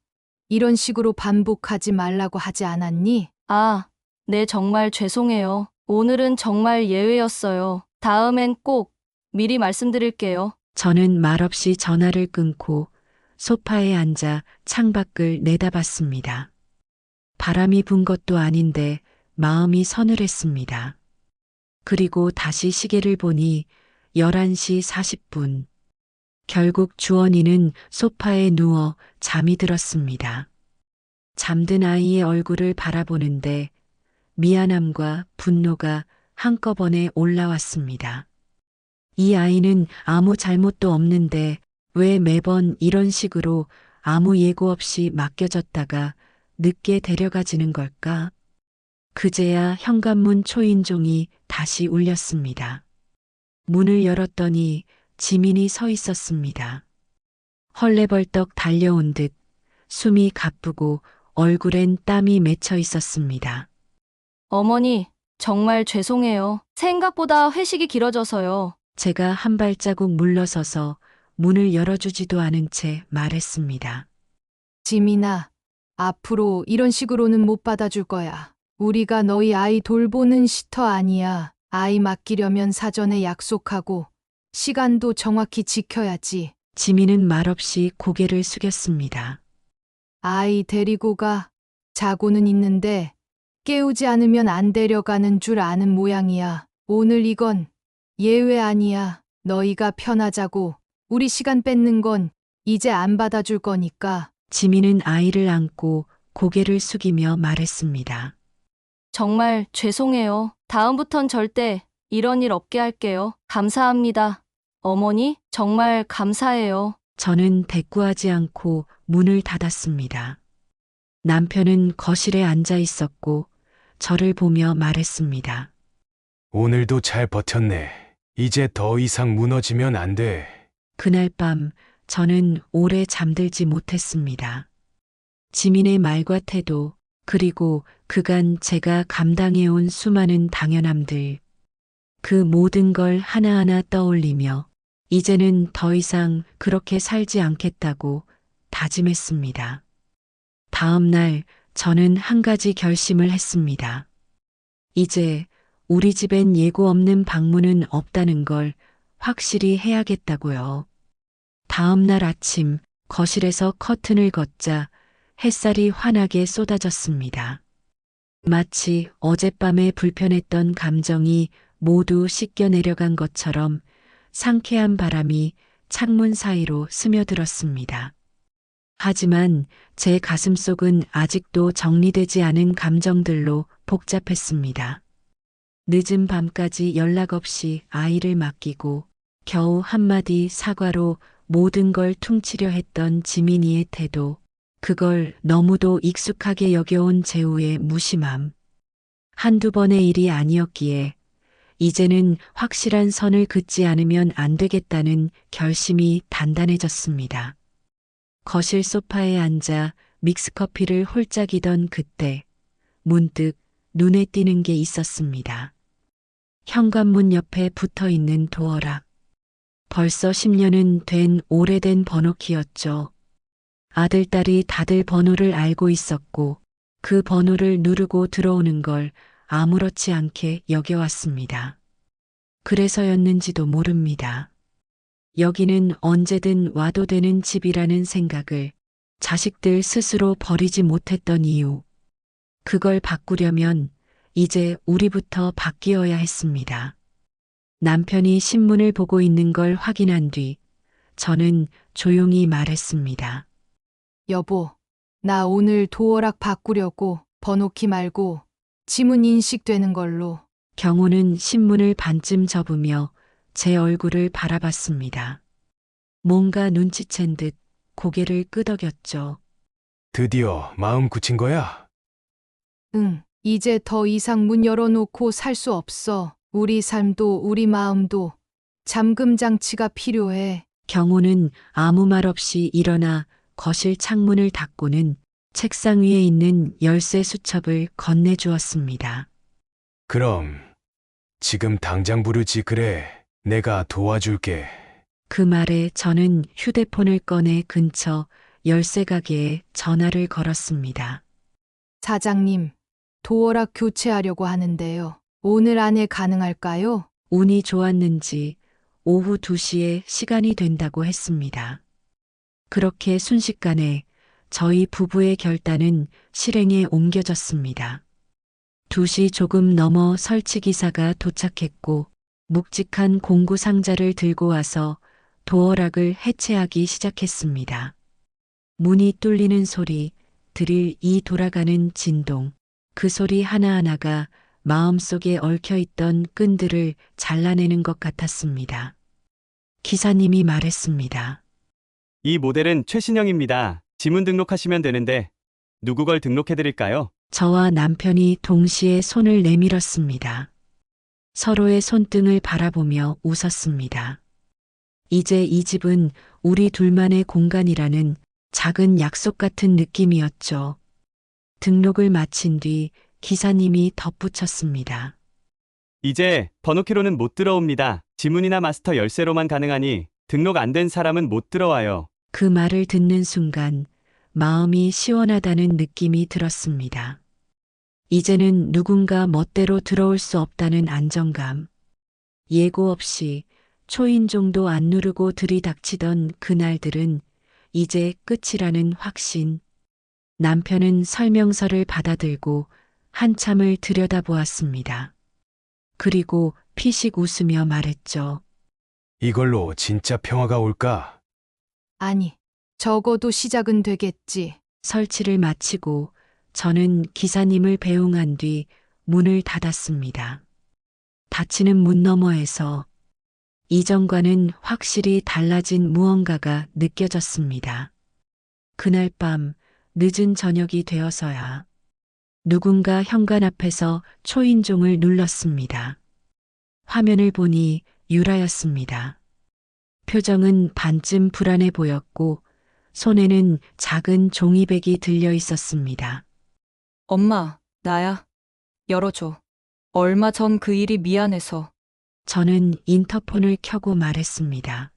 이런 식으로 반복하지 말라고 하지 않았니? 아, 네, 정말 죄송해요. 오늘은 정말 예외였어요. 다음엔 꼭 미리 말씀드릴게요. 저는 말없이 전화를 끊고 소파에 앉아 창밖을 내다봤습니다. 바람이 분 것도 아닌데 마음이 서늘했습니다. 그리고 다시 시계를 보니 11시 40분. 결국 주원이는 소파에 누워 잠이 들었습니다. 잠든 아이의 얼굴을 바라보는데 미안함과 분노가 한꺼번에 올라왔습니다. 이 아이는 아무 잘못도 없는데 왜 매번 이런 식으로 아무 예고 없이 맡겨졌다가 늦게 데려가지는 걸까? 그제야 현관문 초인종이 다시 울렸습니다. 문을 열었더니 지민이 서 있었습니다. 헐레벌떡 달려온 듯 숨이 가쁘고 얼굴엔 땀이 맺혀 있었습니다. 어머니, 정말 죄송해요. 생각보다 회식이 길어져서요. 제가 한 발자국 물러서서 문을 열어주지도 않은 채 말했습니다. 지민아, 앞으로 이런 식으로는 못 받아줄 거야. 우리가 너희 아이 돌보는 시터 아니야. 아이 맡기려면 사전에 약속하고 시간도 정확히 지켜야지. 지민은 말없이 고개를 숙였습니다. 아이 데리고 가. 자고는 있는데 깨우지 않으면 안 데려가는 줄 아는 모양이야. 오늘 이건 예외 아니야. 너희가 편하자고 우리 시간 뺏는 건 이제 안 받아줄 거니까. 지민은 아이를 안고 고개를 숙이며 말했습니다. 정말 죄송해요. 다음부턴 절대 이런 일 없게 할게요. 감사합니다. 어머니, 정말 감사해요. 저는 대꾸하지 않고 문을 닫았습니다. 남편은 거실에 앉아 있었고 저를 보며 말했습니다. 오늘도 잘 버텼네. 이제 더 이상 무너지면 안 돼. 그날 밤 저는 오래 잠들지 못했습니다. 지민의 말과 태도, 그리고 그간 제가 감당해온 수많은 당연함들, 그 모든 걸 하나하나 떠올리며 이제는 더 이상 그렇게 살지 않겠다고 다짐했습니다. 다음 날 저는 한 가지 결심을 했습니다. 이제 우리 집엔 예고 없는 방문은 없다는 걸 확실히 해야겠다고요. 다음 날 아침 거실에서 커튼을 걷자 햇살이 환하게 쏟아졌습니다. 마치 어젯밤에 불편했던 감정이 모두 씻겨 내려간 것처럼 상쾌한 바람이 창문 사이로 스며들었습니다. 하지만 제 가슴속은 아직도 정리되지 않은 감정들로 복잡했습니다. 늦은 밤까지 연락 없이 아이를 맡기고 겨우 한마디 사과로 모든 걸 퉁치려 했던 지민이의 태도, 그걸 너무도 익숙하게 여겨온 재우의 무심함. 한두 번의 일이 아니었기에 이제는 확실한 선을 긋지 않으면 안 되겠다는 결심이 단단해졌습니다. 거실 소파에 앉아 믹스커피를 홀짝이던 그때 문득 눈에 띄는 게 있었습니다. 현관문 옆에 붙어 있는 도어락. 벌써 10년은 된 오래된 번호키였죠. 아들, 딸이 다들 번호를 알고 있었고 그 번호를 누르고 들어오는 걸 아무렇지 않게 여겨왔습니다. 그래서였는지도 모릅니다. 여기는 언제든 와도 되는 집이라는 생각을 자식들 스스로 버리지 못했던 이유. 그걸 바꾸려면 이제 우리부터 바뀌어야 했습니다. 남편이 신문을 보고 있는 걸 확인한 뒤 저는 조용히 말했습니다. 여보, 나 오늘 도어락 바꾸려고 번호키 말고 지문 인식되는 걸로. 경호는 신문을 반쯤 접으며 제 얼굴을 바라봤습니다. 뭔가 눈치챈 듯 고개를 끄덕였죠. 드디어 마음 굳힌 거야? 응, 이제 더 이상 문 열어놓고 살 수 없어. 우리 삶도 우리 마음도 잠금 장치가 필요해. 경호는 아무 말 없이 일어나 거실 창문을 닫고는 책상 위에 있는 열쇠 수첩을 건네주었습니다. 그럼 지금 당장 부르지 그래. 내가 도와줄게. 그 말에 저는 휴대폰을 꺼내 근처 열쇠 가게에 전화를 걸었습니다. 사장님, 도어락 교체하려고 하는데요. 오늘 안에 가능할까요? 운이 좋았는지 오후 2시에 시간이 된다고 했습니다. 그렇게 순식간에 저희 부부의 결단은 실행에 옮겨졌습니다. 2시 조금 넘어 설치기사가 도착했고 묵직한 공구 상자를 들고 와서 도어락을 해체하기 시작했습니다. 문이 뚫리는 소리, 드릴 이 돌아가는 진동, 그 소리 하나하나가 마음속에 얽혀있던 끈들을 잘라내는 것 같았습니다. 기사님이 말했습니다. 이 모델은 최신형입니다. 지문 등록하시면 되는데 누구 걸 등록해드릴까요? 저와 남편이 동시에 손을 내밀었습니다. 서로의 손등을 바라보며 웃었습니다. 이제 이 집은 우리 둘만의 공간이라는 작은 약속 같은 느낌이었죠. 등록을 마친 뒤 기사님이 덧붙였습니다. 이제 번호키로는 못 들어옵니다. 지문이나 마스터 열쇠로만 가능하니 등록 안 된 사람은 못 들어와요. 그 말을 듣는 순간 마음이 시원하다는 느낌이 들었습니다. 이제는 누군가 멋대로 들어올 수 없다는 안정감. 예고 없이 초인종도 안 누르고 들이닥치던 그날들은 이제 끝이라는 확신. 남편은 설명서를 받아들고 한참을 들여다보았습니다. 그리고 피식 웃으며 말했죠. 이걸로 진짜 평화가 올까? 아니, 적어도 시작은 되겠지. 설치를 마치고 저는 기사님을 배웅한 뒤 문을 닫았습니다. 닫히는 문 너머에서 이전과는 확실히 달라진 무언가가 느껴졌습니다. 그날 밤 늦은 저녁이 되어서야 누군가 현관 앞에서 초인종을 눌렀습니다. 화면을 보니 유라였습니다. 표정은 반쯤 불안해 보였고 손에는 작은 종이백이 들려 있었습니다. 엄마, 나야. 열어줘. 얼마 전 그 일이 미안해서. 저는 인터폰을 켜고 말했습니다.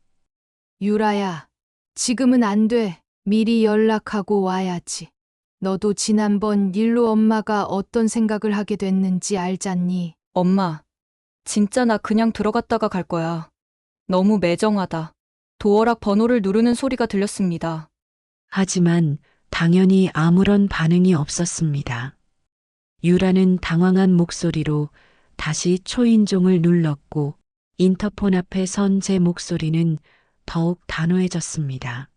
유라야, 지금은 안 돼. 미리 연락하고 와야지. 너도 지난번 일로 엄마가 어떤 생각을 하게 됐는지 알잖니? 엄마, 진짜 나 그냥 들어갔다가 갈 거야. 너무 매정하다. 도어락 번호를 누르는 소리가 들렸습니다. 하지만 당연히 아무런 반응이 없었습니다. 유라는 당황한 목소리로 다시 초인종을 눌렀고 인터폰 앞에 선 제 목소리는 더욱 단호해졌습니다.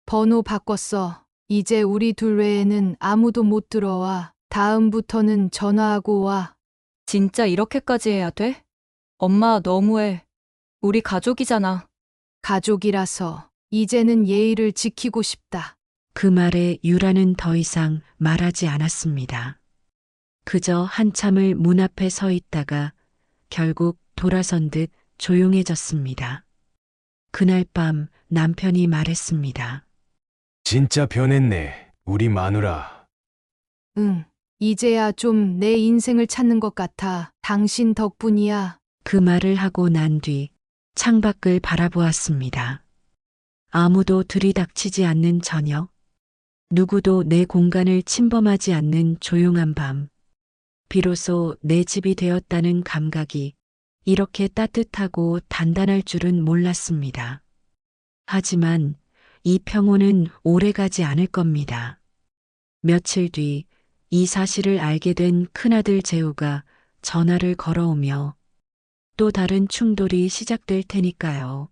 번호 바꿨어. 이제 우리 둘 외에는 아무도 못 들어와. 다음부터는 전화하고 와. 진짜 이렇게까지 해야 돼? 엄마, 너무해. 우리 가족이잖아. 가족이라서 이제는 예의를 지키고 싶다. 그 말에 유라는 더 이상 말하지 않았습니다. 그저 한참을 문 앞에 서 있다가 결국 돌아선 듯 조용해졌습니다. 그날 밤 남편이 말했습니다. 진짜 변했네. 우리 마누라. 응, 이제야 좀 내 인생을 찾는 것 같아. 당신 덕분이야. 그 말을 하고 난 뒤 창밖을 바라보았습니다. 아무도 들이닥치지 않는 저녁, 누구도 내 공간을 침범하지 않는 조용한 밤. 비로소 내 집이 되었다는 감각이 이렇게 따뜻하고 단단할 줄은 몰랐습니다. 하지만 이 평온은 오래가지 않을 겁니다. 며칠 뒤 이 사실을 알게 된 큰아들 재우가 전화를 걸어오며 또 다른 충돌이 시작될 테니까요.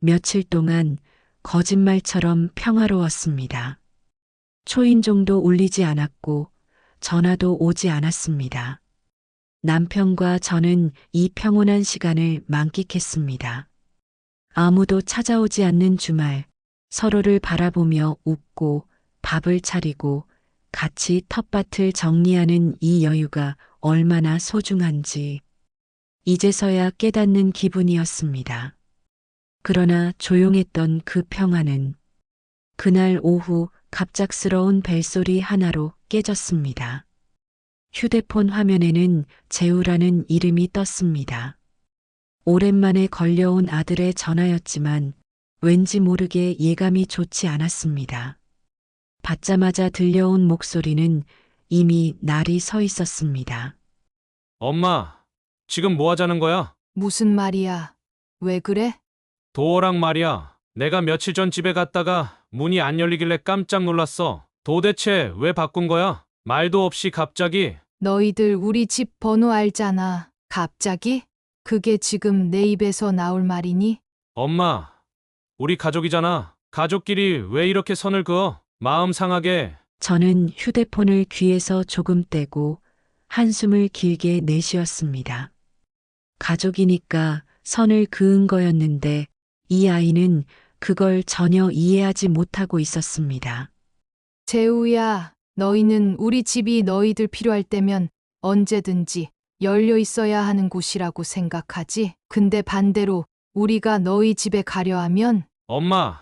며칠 동안 거짓말처럼 평화로웠습니다. 초인종도 울리지 않았고 전화도 오지 않았습니다. 남편과 저는 이 평온한 시간을 만끽했습니다. 아무도 찾아오지 않는 주말, 서로를 바라보며 웃고 밥을 차리고 같이 텃밭을 정리하는 이 여유가 얼마나 소중한지 이제서야 깨닫는 기분이었습니다. 그러나 조용했던 그 평화는 그날 오후 갑작스러운 벨소리 하나로 깨졌습니다. 휴대폰 화면에는 재우라는 이름이 떴습니다. 오랜만에 걸려온 아들의 전화였지만 왠지 모르게 예감이 좋지 않았습니다. 받자마자 들려온 목소리는 이미 날이 서 있었습니다. 엄마, 지금 뭐 하자는 거야? 무슨 말이야? 왜 그래? 도어락 말이야. 내가 며칠 전 집에 갔다가 문이 안 열리길래 깜짝 놀랐어. 도대체 왜 바꾼 거야? 말도 없이 갑자기. 너희들 우리 집 번호 알잖아. 갑자기? 그게 지금 내 입에서 나올 말이니? 엄마, 우리 가족이잖아. 가족끼리 왜 이렇게 선을 그어? 마음 상하게. 저는 휴대폰을 귀에서 조금 떼고 한숨을 길게 내쉬었습니다. 가족이니까 선을 그은 거였는데 이 아이는 그걸 전혀 이해하지 못하고 있었습니다. 재우야, 너희는 우리 집이 너희들 필요할 때면 언제든지 열려 있어야 하는 곳이라고 생각하지? 근데 반대로 우리가 너희 집에 가려 하면 엄마,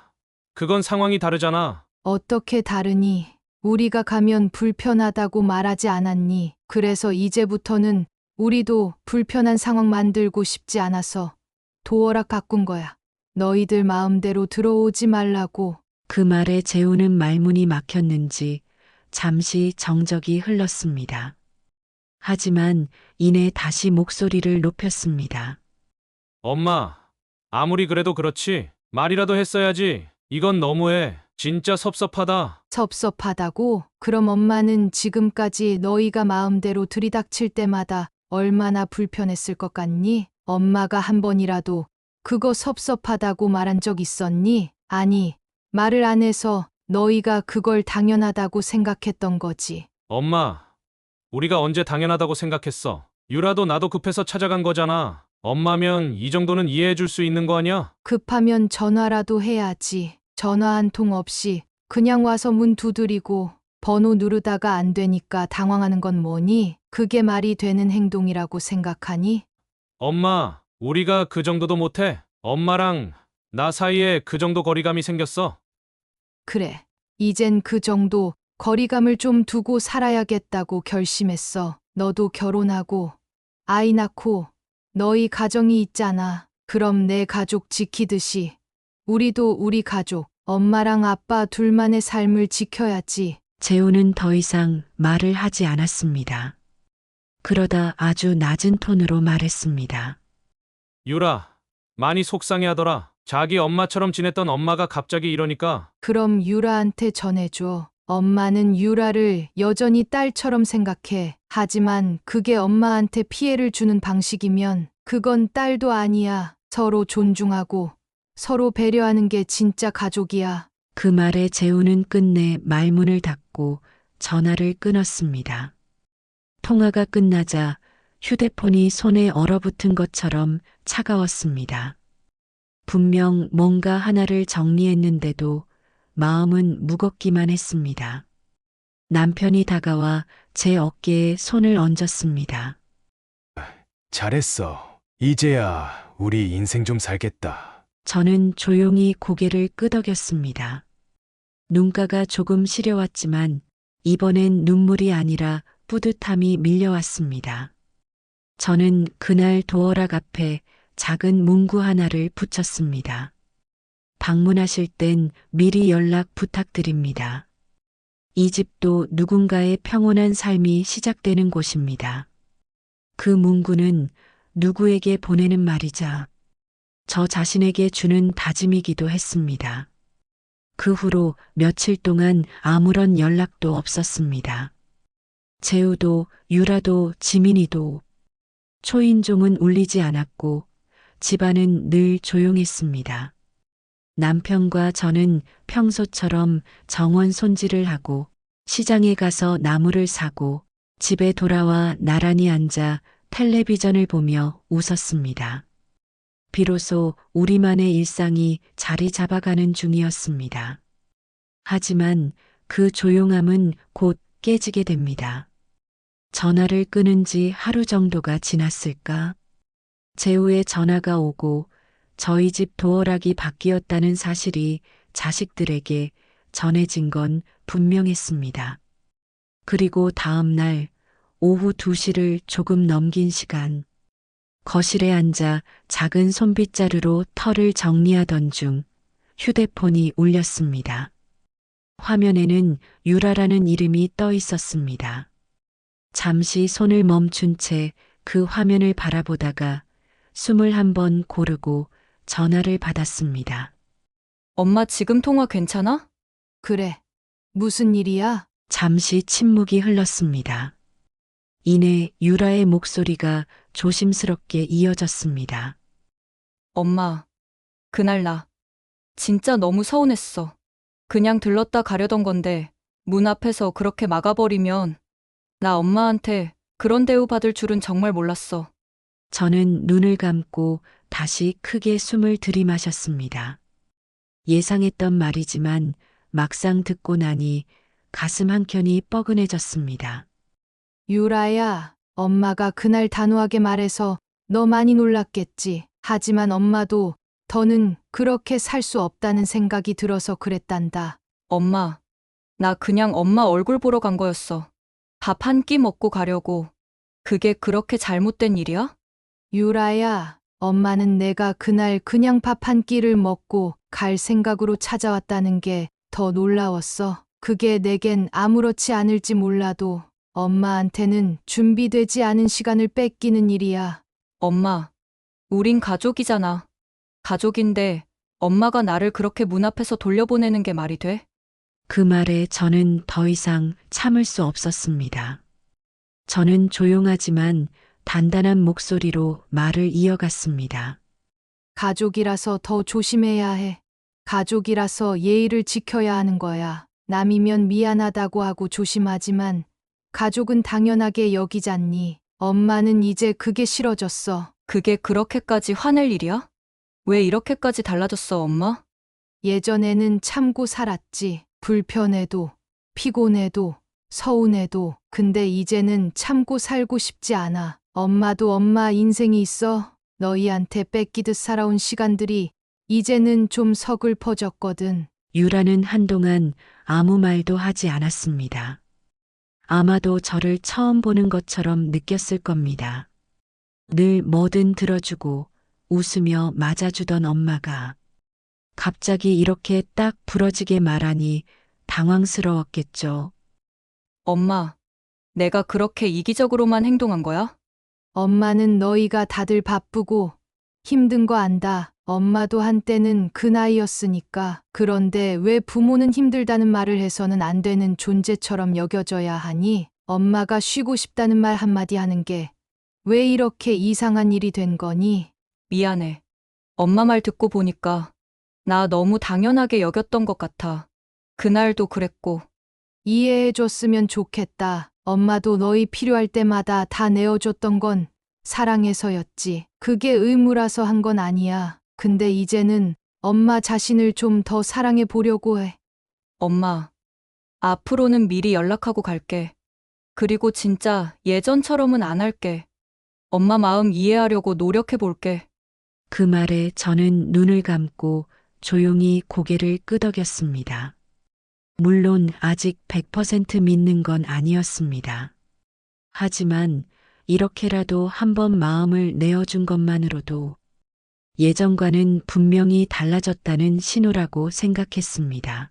그건 상황이 다르잖아. 어떻게 다르니? 우리가 가면 불편하다고 말하지 않았니? 그래서 이제부터는 우리도 불편한 상황 만들고 싶지 않아서 도어락 가꾼 거야. 너희들 마음대로 들어오지 말라고. 그 말에 재우는 말문이 막혔는지 잠시 정적이 흘렀습니다. 하지만 이내 다시 목소리를 높였습니다. 엄마, 아무리 그래도 그렇지. 말이라도 했어야지. 이건 너무해. 진짜 섭섭하다. 섭섭하다고? 그럼 엄마는 지금까지 너희가 마음대로 들이닥칠 때마다 얼마나 불편했을 것 같니? 엄마가 한 번이라도 그거 섭섭하다고 말한 적 있었니? 아니, 말을 안 해서 너희가 그걸 당연하다고 생각했던 거지. 엄마, 우리가 언제 당연하다고 생각했어. 유라도 나도 급해서 찾아간 거잖아. 엄마면 이 정도는 이해해 줄 수 있는 거 아니야? 급하면 전화라도 해야지. 전화 한 통 없이 그냥 와서 문 두드리고 번호 누르다가 안 되니까 당황하는 건 뭐니? 그게 말이 되는 행동이라고 생각하니? 엄마, 우리가 그 정도도 못해. 엄마랑 나 사이에 그 정도 거리감이 생겼어. 그래. 이젠 그 정도 거리감을 좀 두고 살아야겠다고 결심했어. 너도 결혼하고 아이 낳고 너희 가정이 있잖아. 그럼 내 가족 지키듯이 우리도 우리 가족, 엄마랑 아빠 둘만의 삶을 지켜야지. 재우는 더 이상 말을 하지 않았습니다. 그러다 아주 낮은 톤으로 말했습니다. 유라, 많이 속상해 하더라. 자기 엄마처럼 지냈던 엄마가 갑자기 이러니까. 그럼 유라한테 전해줘. 엄마는 유라를 여전히 딸처럼 생각해. 하지만 그게 엄마한테 피해를 주는 방식이면 그건 딸도 아니야. 서로 존중하고 서로 배려하는 게 진짜 가족이야. 그 말에 재우는 끝내 말문을 닫고 전화를 끊었습니다. 통화가 끝나자 휴대폰이 손에 얼어붙은 것처럼 차가웠습니다. 분명 뭔가 하나를 정리했는데도 마음은 무겁기만 했습니다. 남편이 다가와 제 어깨에 손을 얹었습니다. 잘했어. 이제야 우리 인생 좀 살겠다. 저는 조용히 고개를 끄덕였습니다. 눈가가 조금 시려왔지만 이번엔 눈물이 아니라 뿌듯함이 밀려왔습니다. 저는 그날 도어락 앞에 작은 문구 하나를 붙였습니다. 방문하실 땐 미리 연락 부탁드립니다. 이 집도 누군가의 평온한 삶이 시작되는 곳입니다. 그 문구는 누구에게 보내는 말이자 저 자신에게 주는 다짐이기도 했습니다. 그 후로 며칠 동안 아무런 연락도 없었습니다. 재우도, 유라도, 지민이도 초인종은 울리지 않았고 집안은 늘 조용했습니다. 남편과 저는 평소처럼 정원 손질을 하고 시장에 가서 나무를 사고 집에 돌아와 나란히 앉아 텔레비전을 보며 웃었습니다. 비로소 우리만의 일상이 자리 잡아가는 중이었습니다. 하지만 그 조용함은 곧 깨지게 됩니다. 전화를 끊은 지 하루 정도가 지났을까? 재우의 전화가 오고 저희 집 도어락이 바뀌었다는 사실이 자식들에게 전해진 건 분명했습니다. 그리고 다음 날 오후 2시를 조금 넘긴 시간, 거실에 앉아 작은 손빗자루로 털을 정리하던 중 휴대폰이 울렸습니다. 화면에는 유라라는 이름이 떠 있었습니다. 잠시 손을 멈춘 채 그 화면을 바라보다가 숨을 한번 고르고 전화를 받았습니다. 엄마 지금 통화 괜찮아? 그래. 무슨 일이야? 잠시 침묵이 흘렀습니다. 이내 유라의 목소리가 조심스럽게 이어졌습니다. 엄마, 그날 나 진짜 너무 서운했어. 그냥 들렀다 가려던 건데 문 앞에서 그렇게 막아버리면 나 엄마한테 그런 대우 받을 줄은 정말 몰랐어. 저는 눈을 감고 다시 크게 숨을 들이마셨습니다. 예상했던 말이지만 막상 듣고 나니 가슴 한켠이 뻐근해졌습니다. 유라야, 엄마가 그날 단호하게 말해서 너 많이 놀랐겠지. 하지만 엄마도 더는 그렇게 살 수 없다는 생각이 들어서 그랬단다. 엄마, 나 그냥 엄마 얼굴 보러 간 거였어. 밥 한 끼 먹고 가려고. 그게 그렇게 잘못된 일이야? 유라야, 엄마는 내가 그날 그냥 밥 한 끼를 먹고 갈 생각으로 찾아왔다는 게 더 놀라웠어. 그게 내겐 아무렇지 않을지 몰라도 엄마한테는 준비되지 않은 시간을 뺏기는 일이야. 엄마, 우린 가족이잖아. 가족인데 엄마가 나를 그렇게 문 앞에서 돌려보내는 게 말이 돼? 그 말에 저는 더 이상 참을 수 없었습니다. 저는 조용하지만 단단한 목소리로 말을 이어갔습니다. 가족이라서 더 조심해야 해. 가족이라서 예의를 지켜야 하는 거야. 남이면 미안하다고 하고 조심하지만 가족은 당연하게 여기잖니. 엄마는 이제 그게 싫어졌어. 그게 그렇게까지 화낼 일이야? 왜 이렇게까지 달라졌어, 엄마? 예전에는 참고 살았지. 불편해도, 피곤해도, 서운해도. 근데 이제는 참고 살고 싶지 않아. 엄마도 엄마 인생이 있어. 너희한테 뺏기듯 살아온 시간들이 이제는 좀 서글퍼졌거든. 유라는 한동안 아무 말도 하지 않았습니다. 아마도 저를 처음 보는 것처럼 느꼈을 겁니다. 늘 뭐든 들어주고 웃으며 맞아주던 엄마가 갑자기 이렇게 딱 부러지게 말하니 당황스러웠겠죠. 엄마, 내가 그렇게 이기적으로만 행동한 거야? 엄마는 너희가 다들 바쁘고 힘든 거 안다. 엄마도 한때는 그 나이였으니까. 그런데 왜 부모는 힘들다는 말을 해서는 안 되는 존재처럼 여겨져야 하니? 엄마가 쉬고 싶다는 말 한마디 하는 게 왜 이렇게 이상한 일이 된 거니? 미안해. 엄마 말 듣고 보니까 나 너무 당연하게 여겼던 것 같아. 그날도 그랬고. 이해해줬으면 좋겠다. 엄마도 너희 필요할 때마다 다 내어줬던 건 사랑해서였지. 그게 의무라서 한 건 아니야. 근데 이제는 엄마 자신을 좀 더 사랑해 보려고 해. 엄마, 앞으로는 미리 연락하고 갈게. 그리고 진짜 예전처럼은 안 할게. 엄마 마음 이해하려고 노력해 볼게. 그 말에 저는 눈을 감고 조용히 고개를 끄덕였습니다. 물론 아직 100% 믿는 건 아니었습니다. 하지만 이렇게라도 한번 마음을 내어준 것만으로도 예전과는 분명히 달라졌다는 신호라고 생각했습니다.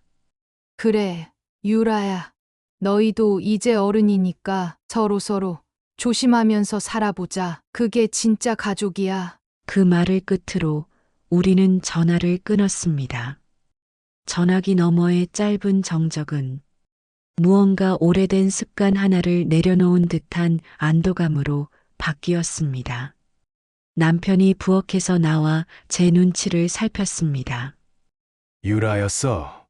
그래, 유라야. 너희도 이제 어른이니까 서로서로 조심하면서 살아보자. 그게 진짜 가족이야. 그 말을 끝으로 우리는 전화를 끊었습니다. 전화기 너머의 짧은 정적은 무언가 오래된 습관 하나를 내려놓은 듯한 안도감으로 바뀌었습니다. 남편이 부엌에서 나와 제 눈치를 살폈습니다. 유라였어.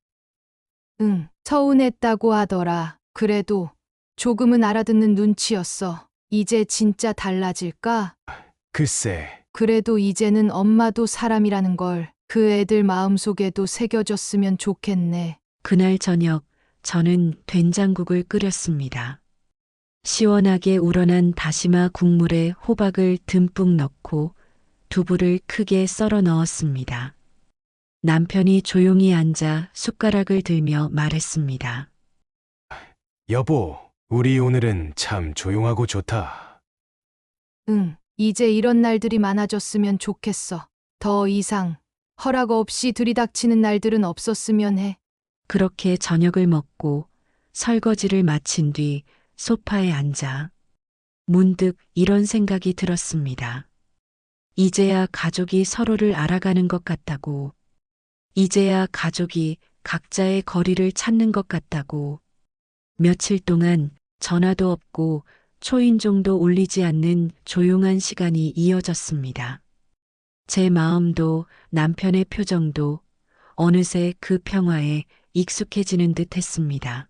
응, 서운했다고 하더라. 그래도 조금은 알아듣는 눈치였어. 이제 진짜 달라질까? 글쎄, 그래도 이제는 엄마도 사람이라는 걸 그 애들 마음속에도 새겨졌으면 좋겠네. 그날 저녁 저는 된장국을 끓였습니다. 시원하게 우러난 다시마 국물에 호박을 듬뿍 넣고 두부를 크게 썰어 넣었습니다. 남편이 조용히 앉아 숟가락을 들며 말했습니다. 여보, 우리 오늘은 참 조용하고 좋다. 응, 이제 이런 날들이 많아졌으면 좋겠어. 더 이상 허락 없이 들이닥치는 날들은 없었으면 해. 그렇게 저녁을 먹고 설거지를 마친 뒤 소파에 앉아 문득 이런 생각이 들었습니다. 이제야 가족이 서로를 알아가는 것 같다고. 이제야 가족이 각자의 거리를 찾는 것 같다고. 며칠 동안 전화도 없고 초인종도 울리지 않는 조용한 시간이 이어졌습니다. 제 마음도 남편의 표정도 어느새 그 평화에 익숙해지는 듯 했습니다.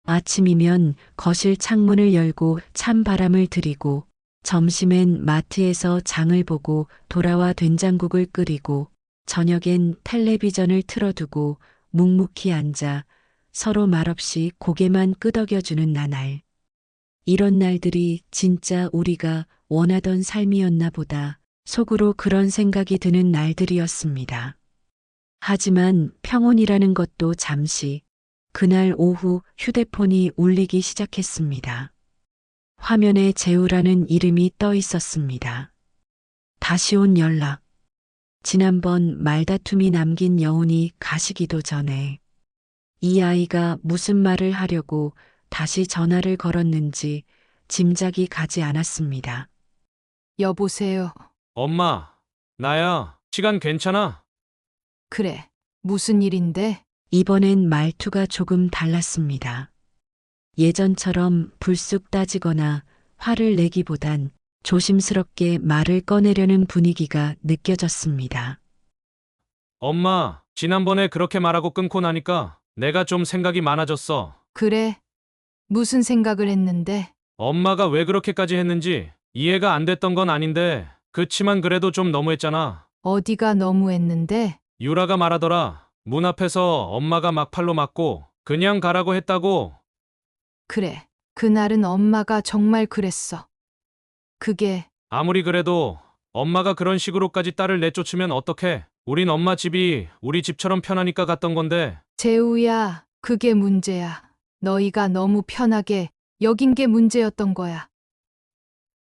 아침이면 거실 창문을 열고 찬 바람을 들이고 점심엔 마트에서 장을 보고 돌아와 된장국을 끓이고 저녁엔 텔레비전을 틀어두고 묵묵히 앉아 서로 말없이 고개만 끄덕여주는 나날. 이런 날들이 진짜 우리가 원하던 삶이었나 보다 속으로 그런 생각이 드는 날들이었습니다. 하지만 평온이라는 것도 잠시 그날 오후 휴대폰이 울리기 시작했습니다. 화면에 재우라는 이름이 떠 있었습니다. 다시 온 연락. 지난번 말다툼이 남긴 여운이 가시기도 전에 이 아이가 무슨 말을 하려고 다시 전화를 걸었는지 짐작이 가지 않았습니다. 여보세요. 엄마, 나야. 시간 괜찮아? 그래. 무슨 일인데? 이번엔 말투가 조금 달랐습니다. 예전처럼 불쑥 따지거나 화를 내기보단 조심스럽게 말을 꺼내려는 분위기가 느껴졌습니다. 엄마, 지난번에 그렇게 말하고 끊고 나니까 내가 좀 생각이 많아졌어. 그래. 무슨 생각을 했는데? 엄마가 왜 그렇게까지 했는지 이해가 안 됐던 건 아닌데, 그치만 그래도 좀 너무했잖아. 어디가 너무했는데? 유라가 말하더라. 문 앞에서 엄마가 막팔로 맞고 그냥 가라고 했다고. 그래. 그날은 엄마가 정말 그랬어. 그게 아무리 그래도 엄마가 그런 식으로까지 딸을 내쫓으면 어떡해. 우린 엄마 집이 우리 집처럼 편하니까 갔던 건데. 재우야, 그게 문제야. 너희가 너무 편하게 여긴 게 문제였던 거야.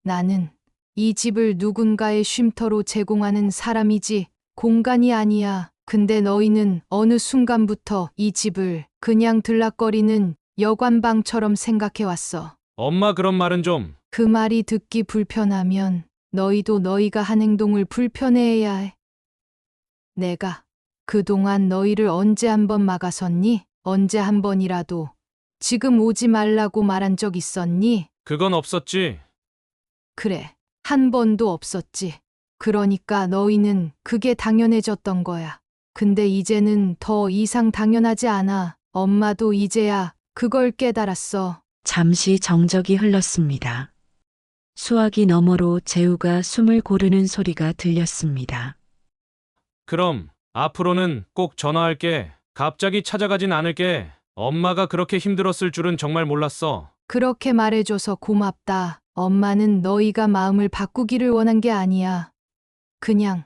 나는 이 집을 누군가의 쉼터로 제공하는 사람이지 공간이 아니야. 근데 너희는 어느 순간부터 이 집을 그냥 들락거리는 여관방처럼 생각해왔어. 엄마 그런 말은 좀. 그 말이 듣기 불편하면 너희도 너희가 한 행동을 불편해해야 해. 내가 그동안 너희를 언제 한 번 막아섰니? 언제 한 번이라도 지금 오지 말라고 말한 적 있었니? 그건 없었지. 그래, 한 번도 없었지. 그러니까 너희는 그게 당연해졌던 거야. 근데 이제는 더 이상 당연하지 않아. 엄마도 이제야 그걸 깨달았어. 잠시 정적이 흘렀습니다. 수화기 너머로 재우가 숨을 고르는 소리가 들렸습니다. 그럼 앞으로는 꼭 전화할게. 갑자기 찾아가진 않을게. 엄마가 그렇게 힘들었을 줄은 정말 몰랐어. 그렇게 말해줘서 고맙다. 엄마는 너희가 마음을 바꾸기를 원한 게 아니야. 그냥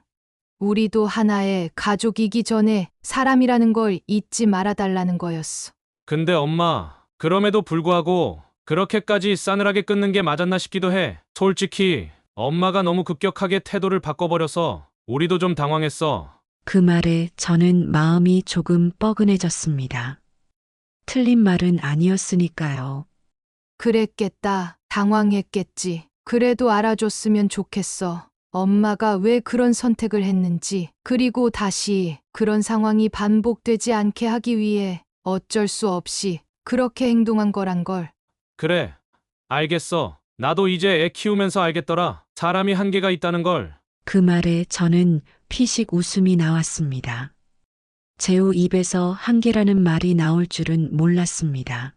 우리도 하나의 가족이기 전에 사람이라는 걸 잊지 말아달라는 거였어. 근데 엄마, 그럼에도 불구하고 그렇게까지 싸늘하게 끊는 게 맞았나 싶기도 해. 솔직히 엄마가 너무 급격하게 태도를 바꿔버려서 우리도 좀 당황했어. 그 말에 저는 마음이 조금 뻐근해졌습니다. 틀린 말은 아니었으니까요. 그랬겠다. 당황했겠지. 그래도 알아줬으면 좋겠어. 엄마가 왜 그런 선택을 했는지, 그리고 다시 그런 상황이 반복되지 않게 하기 위해 어쩔 수 없이 그렇게 행동한 거란 걸. 그래, 알겠어. 나도 이제 애 키우면서 알겠더라. 사람이 한계가 있다는 걸. 그 말에 저는 피식 웃음이 나왔습니다. 재우 입에서 한계라는 말이 나올 줄은 몰랐습니다.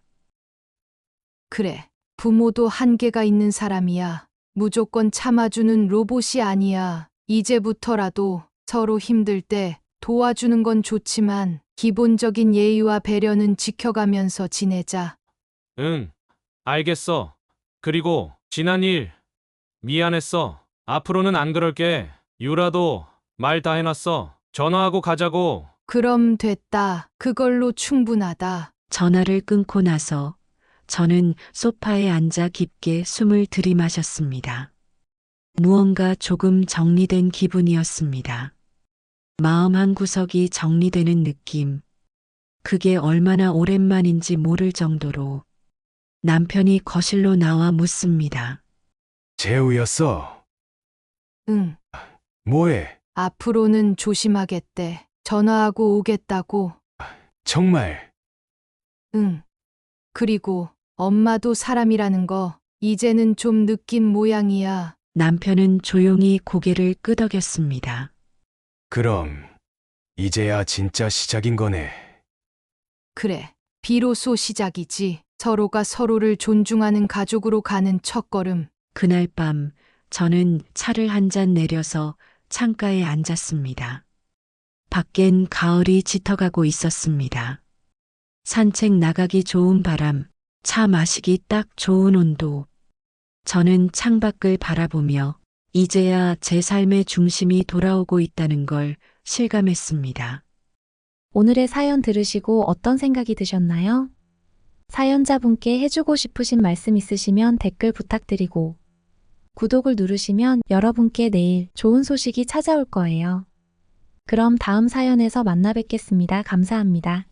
그래, 부모도 한계가 있는 사람이야. 무조건 참아주는 로봇이 아니야. 이제부터라도 서로 힘들 때 도와주는 건 좋지만 기본적인 예의와 배려는 지켜가면서 지내자. 응, 알겠어. 그리고 지난 일 미안했어. 앞으로는 안 그럴게. 유라도 말 다 해놨어. 전화하고 가자고. 그럼 됐다. 그걸로 충분하다. 전화를 끊고 나서 저는 소파에 앉아 깊게 숨을 들이마셨습니다. 무언가 조금 정리된 기분이었습니다. 마음 한 구석이 정리되는 느낌. 그게 얼마나 오랜만인지 모를 정도로 남편이 거실로 나와 묻습니다. 재우였어. 응. 뭐해? 앞으로는 조심하겠대. 전화하고 오겠다고. 정말. 응. 그리고 엄마도 사람이라는 거 이제는 좀 느낀 모양이야. 남편은 조용히 고개를 끄덕였습니다. 그럼 이제야 진짜 시작인 거네. 그래. 비로소 시작이지. 서로가 서로를 존중하는 가족으로 가는 첫걸음. 그날 밤 저는 차를 한 잔 내려서 창가에 앉았습니다. 밖엔 가을이 짙어가고 있었습니다. 산책 나가기 좋은 바람, 차 마시기 딱 좋은 온도. 저는 창밖을 바라보며 이제야 제 삶의 중심이 돌아오고 있다는 걸 실감했습니다. 오늘의 사연 들으시고 어떤 생각이 드셨나요? 사연자분께 해주고 싶으신 말씀 있으시면 댓글 부탁드리고 구독을 누르시면 여러분께 내일 좋은 소식이 찾아올 거예요. 그럼 다음 사연에서 만나 뵙겠습니다. 감사합니다.